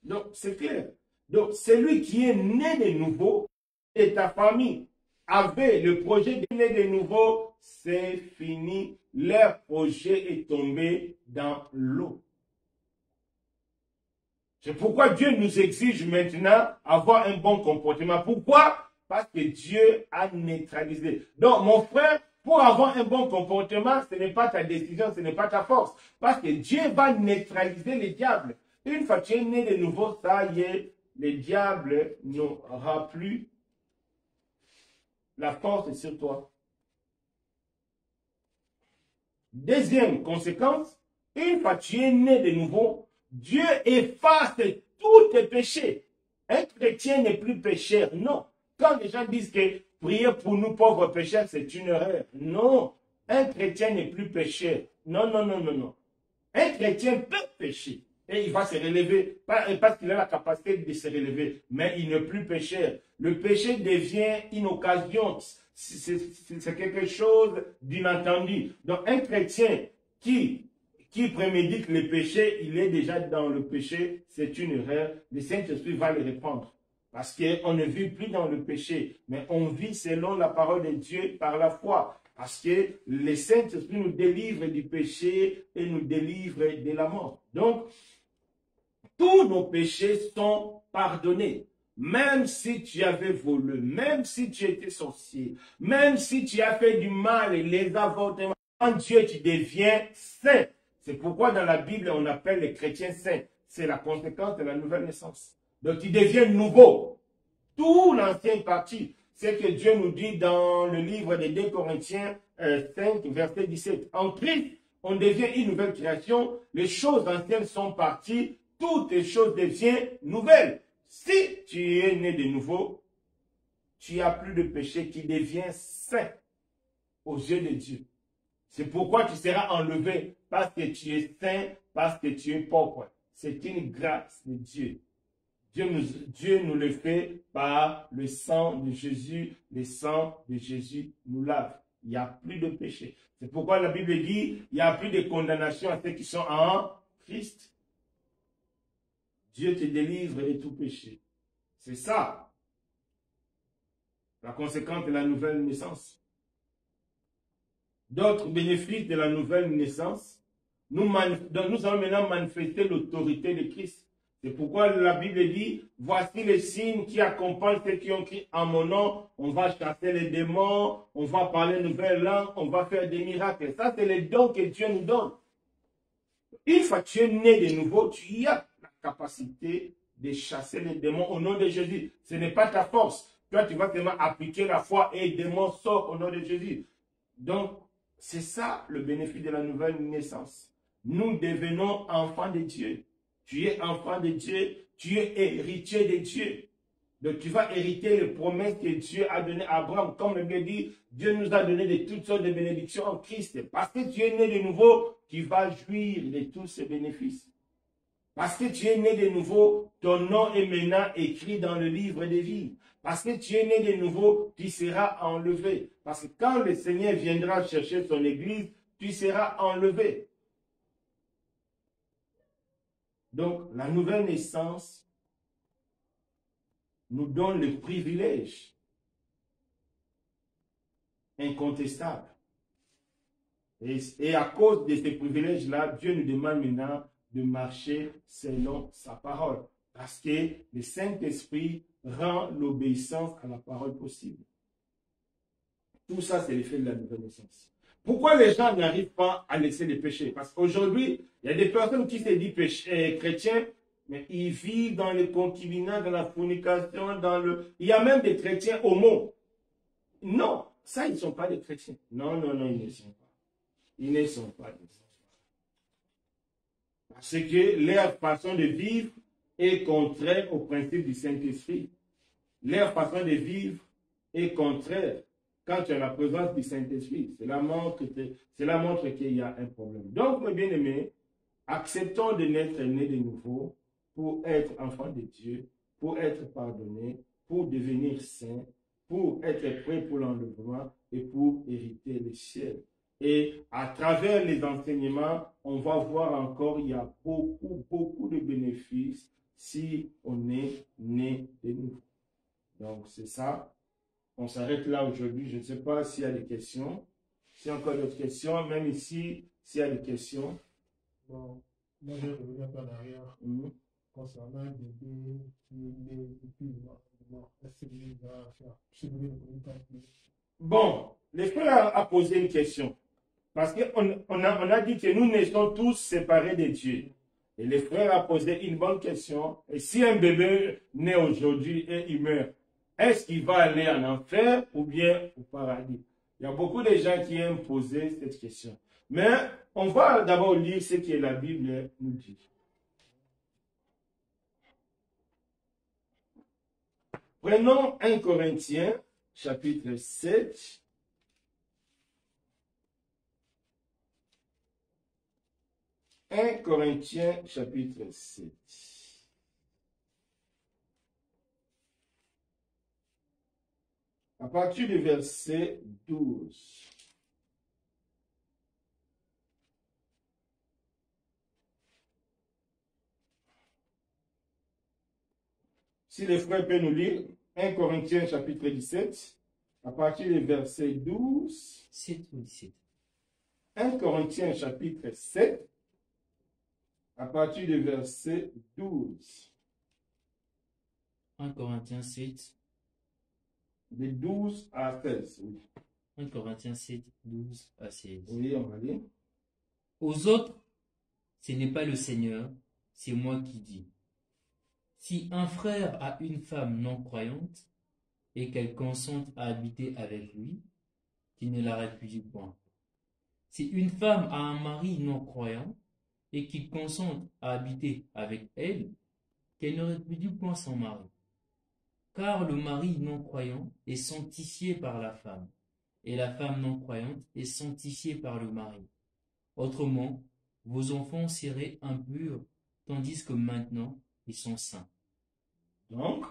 Donc, c'est clair. Donc, celui qui est né de nouveau et ta famille avait le projet de né de nouveau, c'est fini. Leur projet est tombé dans l'eau. C'est pourquoi Dieu nous exige maintenant avoir un bon comportement. Pourquoi? Parce que Dieu a neutralisé. Donc, mon frère, pour avoir un bon comportement, ce n'est pas ta décision, ce n'est pas ta force. Parce que Dieu va neutraliser les diables. Une fois que tu es né de nouveau, ça y est, le diable n'aura plus la force sur toi. Deuxième conséquence, une fois que tu es né de nouveau, Dieu efface tous tes péchés. Un chrétien n'est plus pécheur, non. Quand les gens disent que prier pour nous pauvres pécheurs, c'est une erreur. Non, un chrétien n'est plus pécheur. Non, non, non, non, non. Un chrétien peut pécher. Et il va se relever, parce qu'il a la capacité de se relever, mais il n'est plus pécheur. Le péché devient une occasion, c'est quelque chose d'inattendu. Donc un chrétien qui prémédite le péché, il est déjà dans le péché, c'est une erreur. Le Saint-Esprit va le répandre. Parce qu'on ne vit plus dans le péché, mais on vit selon la parole de Dieu par la foi. Parce que le Saint-Esprit nous délivre du péché et nous délivre de la mort. Donc, tous nos péchés sont pardonnés. Même si tu avais volé, même si tu étais sorcier, même si tu as fait du mal et les avortements, en Dieu tu deviens saint. C'est pourquoi dans la Bible on appelle les chrétiens saints. C'est la conséquence de la nouvelle naissance. Donc tu deviens nouveau. Tout l'ancien est parti. C'est ce que Dieu nous dit dans le livre des 2 Corinthiens 5, verset 17. En Christ, on devient une nouvelle création. Les choses anciennes sont parties. Toutes les choses deviennent nouvelles. Si tu es né de nouveau, tu n'as plus de péché, tu deviens saint aux yeux de Dieu. C'est pourquoi tu seras enlevé, parce que tu es saint, parce que tu es pauvre. C'est une grâce de Dieu. Dieu nous le fait par le sang de Jésus. Le sang de Jésus nous lave. Il n'y a plus de péché. C'est pourquoi la Bible dit, il n'y a plus de condamnation à ceux qui sont en Christ. Dieu te délivre de tout péché. C'est ça, la conséquence de la nouvelle naissance. D'autres bénéfices de la nouvelle naissance, nous allons maintenant manifester l'autorité de Christ. C'est pourquoi la Bible dit, voici les signes qui accompagnent ceux qui ont crié en mon nom. On va chasser les démons, on va parler une nouvelle langue, on va faire des miracles. Ça, c'est les dons que Dieu nous donne. Une fois que tu es né de nouveau, tu as la capacité de chasser les démons au nom de Jésus. Ce n'est pas ta force. Toi, tu vas seulement appliquer la foi et les démons sortent au nom de Jésus. Donc, c'est ça le bénéfice de la nouvelle naissance. Nous devenons enfants de Dieu. Tu es enfant de Dieu, tu es héritier de Dieu. Donc tu vas hériter les promesses que Dieu a données à Abraham. Comme le Bible dit, Dieu nous a donné de toutes sortes de bénédictions en Christ. Parce que tu es né de nouveau, tu vas jouir de tous ces bénéfices. Parce que tu es né de nouveau, ton nom est maintenant écrit dans le livre de vie. Parce que tu es né de nouveau, tu seras enlevé. Parce que quand le Seigneur viendra chercher son église, tu seras enlevé. Donc, la nouvelle naissance nous donne le privilège incontestable. Et à cause de ces privilèges-là, Dieu nous demande maintenant de marcher selon sa parole. Parce que le Saint-Esprit rend l'obéissance à la parole possible. Tout ça, c'est l'effet de la nouvelle naissance. Pourquoi les gens n'arrivent pas à laisser les péchés? Parce qu'aujourd'hui, il y a des personnes qui se disent chrétiens, mais ils vivent dans le concubinat, dans la fornication, il y a même des chrétiens homo. Non, ça, ils ne sont pas des chrétiens. Non, non, non, ils ne sont pas. Ils ne sont pas. Parce que leur façon de vivre est contraire au principe du Saint-Esprit. Leur façon de vivre est contraire quand tu as la présence du Saint-Esprit. Cela montre qu'il y a un problème. Donc, mes bien-aimés, acceptons de naître nés de nouveau pour être enfants de Dieu, pour être pardonnés, pour devenir saints, pour être prêts pour l'enlèvement et pour hériter le ciel. Et à travers les enseignements, on va voir encore, il y a beaucoup de bénéfices si on est né de nouveau. Donc, c'est ça. On s'arrête là aujourd'hui. Je ne sais pas s'il y a des questions. S'il y a encore d'autres questions, même ici, s'il y a des questions. Bon, moi, je vais revenir un peu en arrière concernant un bébé qui est né depuis le mort. Est-ce que lui va faire subir le communication? Bon, le frère a posé une question. Parce qu'on a dit que nous naissons tous séparés de Dieu. Et le frère a posé une bonne question. Et si un bébé naît aujourd'hui et il meurt, est-ce qu'il va aller en enfer ou bien au paradis? Il y a beaucoup de gens qui aiment poser cette question. Mais on va d'abord lire ce que la Bible nous dit. Prenons 1 Corinthiens, chapitre 7. 1 Corinthiens, chapitre 7. À partir du verset 12. Si les frères peuvent nous lire, 1 Corinthiens chapitre 17, à partir du verset 12. 7 ou 17. 1 Corinthiens chapitre 7, à partir du verset 12. 1 Corinthiens 7. De 12 à 16. Oui, 1 Corinthiens 7, 12 à 16. oui, on va lire. Aux autres, ce n'est pas le Seigneur, c'est moi qui dis. Si un frère a une femme non croyante et qu'elle consente à habiter avec lui, qu'il ne la répudie point. Si une femme a un mari non croyant et qu'il consente à habiter avec elle, qu'elle ne répudie point son mari. Car le mari non croyant est sanctifié par la femme, et la femme non croyante est sanctifiée par le mari. Autrement, vos enfants seraient impurs, tandis que maintenant ils sont saints. Donc,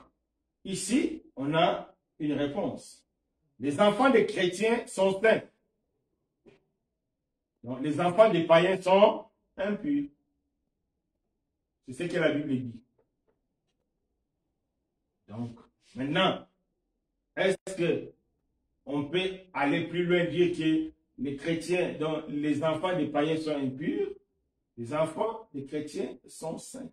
ici, on a une réponse. Les enfants des chrétiens sont saints. Donc, les enfants des païens sont impurs. C'est ce que la Bible dit. Donc, maintenant, est-ce que on peut aller plus loin, dire que les chrétiens, donc les enfants des païens sont impurs? Les enfants des chrétiens sont saints.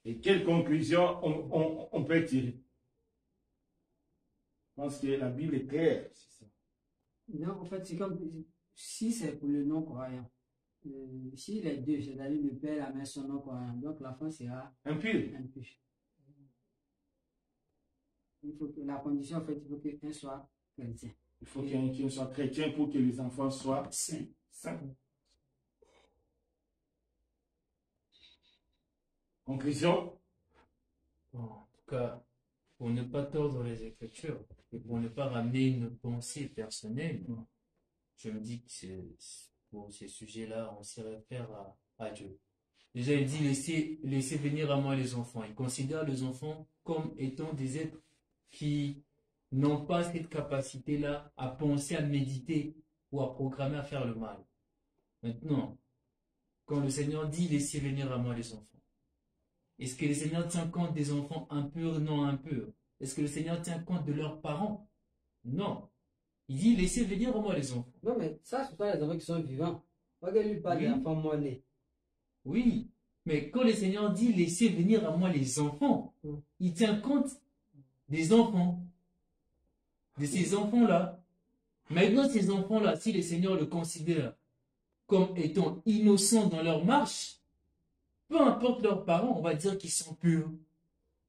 Et quelle conclusion on peut tirer? Je pense que la Bible est claire. C'est ça. Non, en fait, c'est comme si c'est pour le non-croyant. Si les deux, c'est-à-dire le père et la mère sont non-croyants, donc l'enfant sera Impur. impur. il faut que la condition, en fait, il faut qu'un soit chrétien. Il faut qu'un soit chrétien pour que les enfants soient saints. Conclusion? Bon, en tout cas, pour ne pas tordre les Écritures et pour ne pas ramener une pensée personnelle, je me dis que pour ces sujets-là, on s'y réfère à Dieu. Déjà, il dit laissez venir à moi les enfants. Il considère les enfants comme étant des êtres qui n'ont pas cette capacité-là à penser, à méditer ou à programmer à faire le mal. Maintenant, quand le Seigneur dit laissez venir à moi les enfants, est-ce que le Seigneur tient compte des enfants impurs, non impurs? Est-ce que le Seigneur tient compte de leurs parents? Non. Il dit laissez venir à moi les enfants. Non, mais ça, ce sont les enfants qui sont vivants. Regarde, lui parle des enfants morts-nés. Oui, mais quand le Seigneur dit laissez venir à moi les enfants, il tient compte des enfants, de ces enfants-là. Maintenant, ces enfants-là, si le Seigneur le considère comme étant innocents dans leur marche, peu importe leurs parents, on va dire qu'ils sont purs.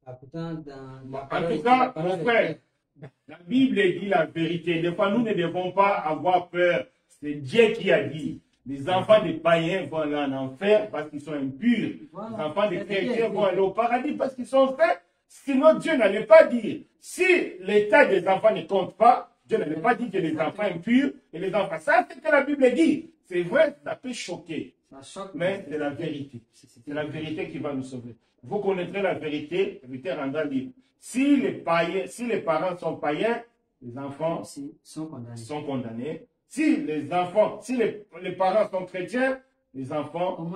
Ah, pourtant, dans En tout cas, mon frère, la Bible dit la vérité. Des fois, nous ne devons pas avoir peur. C'est Dieu qui a dit. Les enfants des païens vont aller en enfer parce qu'ils sont impurs. Les enfants des chrétiens vont aller au paradis parce qu'ils sont saints. Sinon, Dieu n'allait pas dire. Si l'état des enfants ne compte pas, Dieu n'allait pas dire que les enfants impurs et les enfants. Ça, c'est ce que la Bible dit. C'est vrai, ça peut choquer. Mais c'est la vérité. C'est la vérité qui va nous sauver. Vous connaîtrez la vérité rendra libre. Si les parents sont païens, les enfants sont condamnés. Si les parents sont chrétiens, les enfants,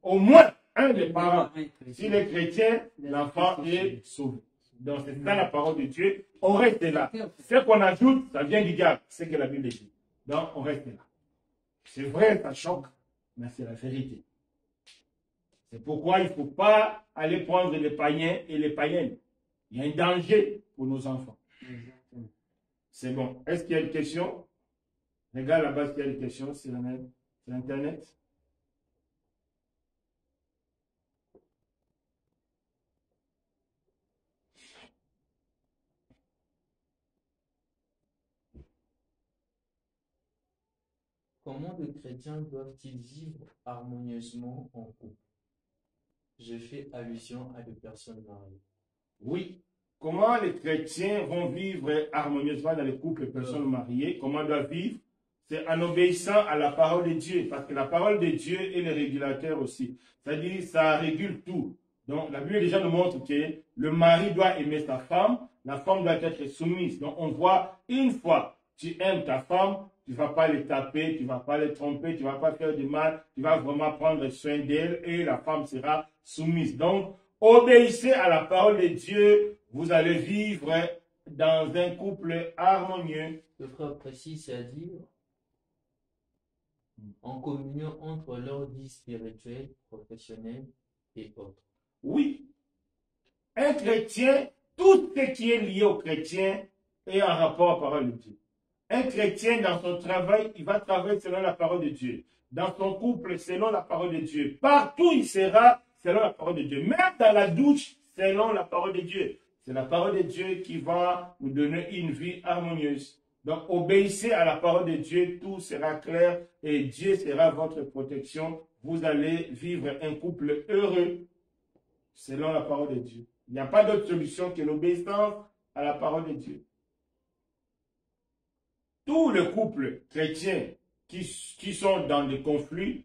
au moins un des parents, s'il est chrétien, l'enfant est sauvé. Donc c'est dans la parole de Dieu. On reste là. Ce qu'on ajoute, ça vient du diable. C'est ce que la Bible dit. Donc on reste là. C'est vrai, ça choque, mais c'est la vérité. C'est pourquoi il ne faut pas aller prendre les païens et les païennes. Il y a un danger pour nos enfants. C'est bon. Est-ce qu'il y a une question? Regarde là-bas s'il y a une question sur Internet. Comment les chrétiens doivent-ils vivre harmonieusement en couple? Je fais allusion à des personnes mariées. Oui. Comment les chrétiens vont vivre harmonieusement dans les couples de personnes mariées? Comment ils doivent vivre? C'est en obéissant à la parole de Dieu. Parce que la parole de Dieu est le régulateur aussi. C'est-à-dire, ça régule tout. Donc, la Bible déjà nous montre que le mari doit aimer sa femme. La femme doit être soumise. Donc, on voit, une fois tu aimes ta femme, tu ne vas pas les taper, tu ne vas pas les tromper, tu ne vas pas faire du mal, tu vas vraiment prendre soin d'elle et la femme sera soumise. Donc, obéissez à la parole de Dieu, vous allez vivre dans un couple harmonieux. Le frère précise, c'est-à-dire en communion entre leur vie spirituelle, professionnelle et autres. Oui. Un chrétien, tout ce qui est lié au chrétien est en rapport à la parole de Dieu. Un chrétien, dans son travail, il va travailler selon la parole de Dieu. Dans son couple, selon la parole de Dieu. Partout, il sera selon la parole de Dieu. Même dans la douche, selon la parole de Dieu. C'est la parole de Dieu qui va nous donner une vie harmonieuse. Donc, obéissez à la parole de Dieu, tout sera clair et Dieu sera votre protection. Vous allez vivre un couple heureux selon la parole de Dieu. Il n'y a pas d'autre solution que l'obéissance à la parole de Dieu. Tous les couples chrétiens qui sont dans des conflits,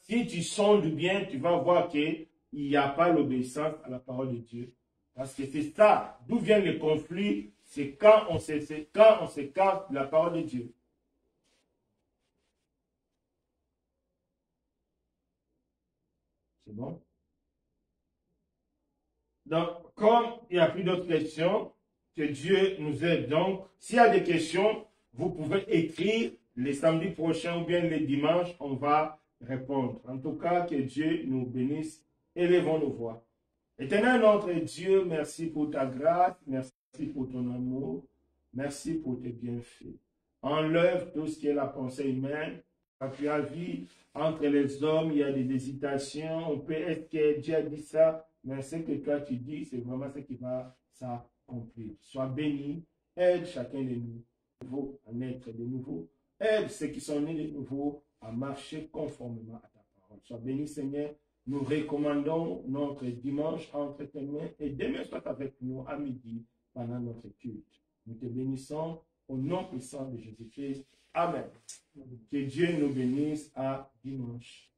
si tu sondes bien, tu vas voir qu'il n'y a pas l'obéissance à la parole de Dieu. Parce que c'est ça, d'où viennent les conflits, c'est quand on s'écarte de la parole de Dieu. C'est bon? Donc, comme il n'y a plus d'autres questions, que Dieu nous aide. Donc, s'il y a des questions, vous pouvez écrire les samedis prochains ou bien les dimanches, on va répondre. En tout cas, que Dieu nous bénisse. Élevons nos voix. Éternel notre Dieu, merci pour ta grâce, merci pour ton amour, merci pour tes bienfaits. Enlève tout ce qui est la pensée humaine. Parce que la vie entre les hommes, il y a des hésitations. Est-ce que Dieu a dit ça? mais ce que toi tu dis, c'est vraiment ce qui va s'accomplir. Sois béni, aide chacun de nous à naître de nouveau, aide ceux qui sont nés de nouveau à marcher conformément à ta parole. Sois béni, Seigneur. Nous recommandons notre dimanche entre tes mains et demain sois avec nous à midi pendant notre culte. Nous te bénissons au nom puissant de Jésus-Christ. Amen. Que Dieu nous bénisse à dimanche.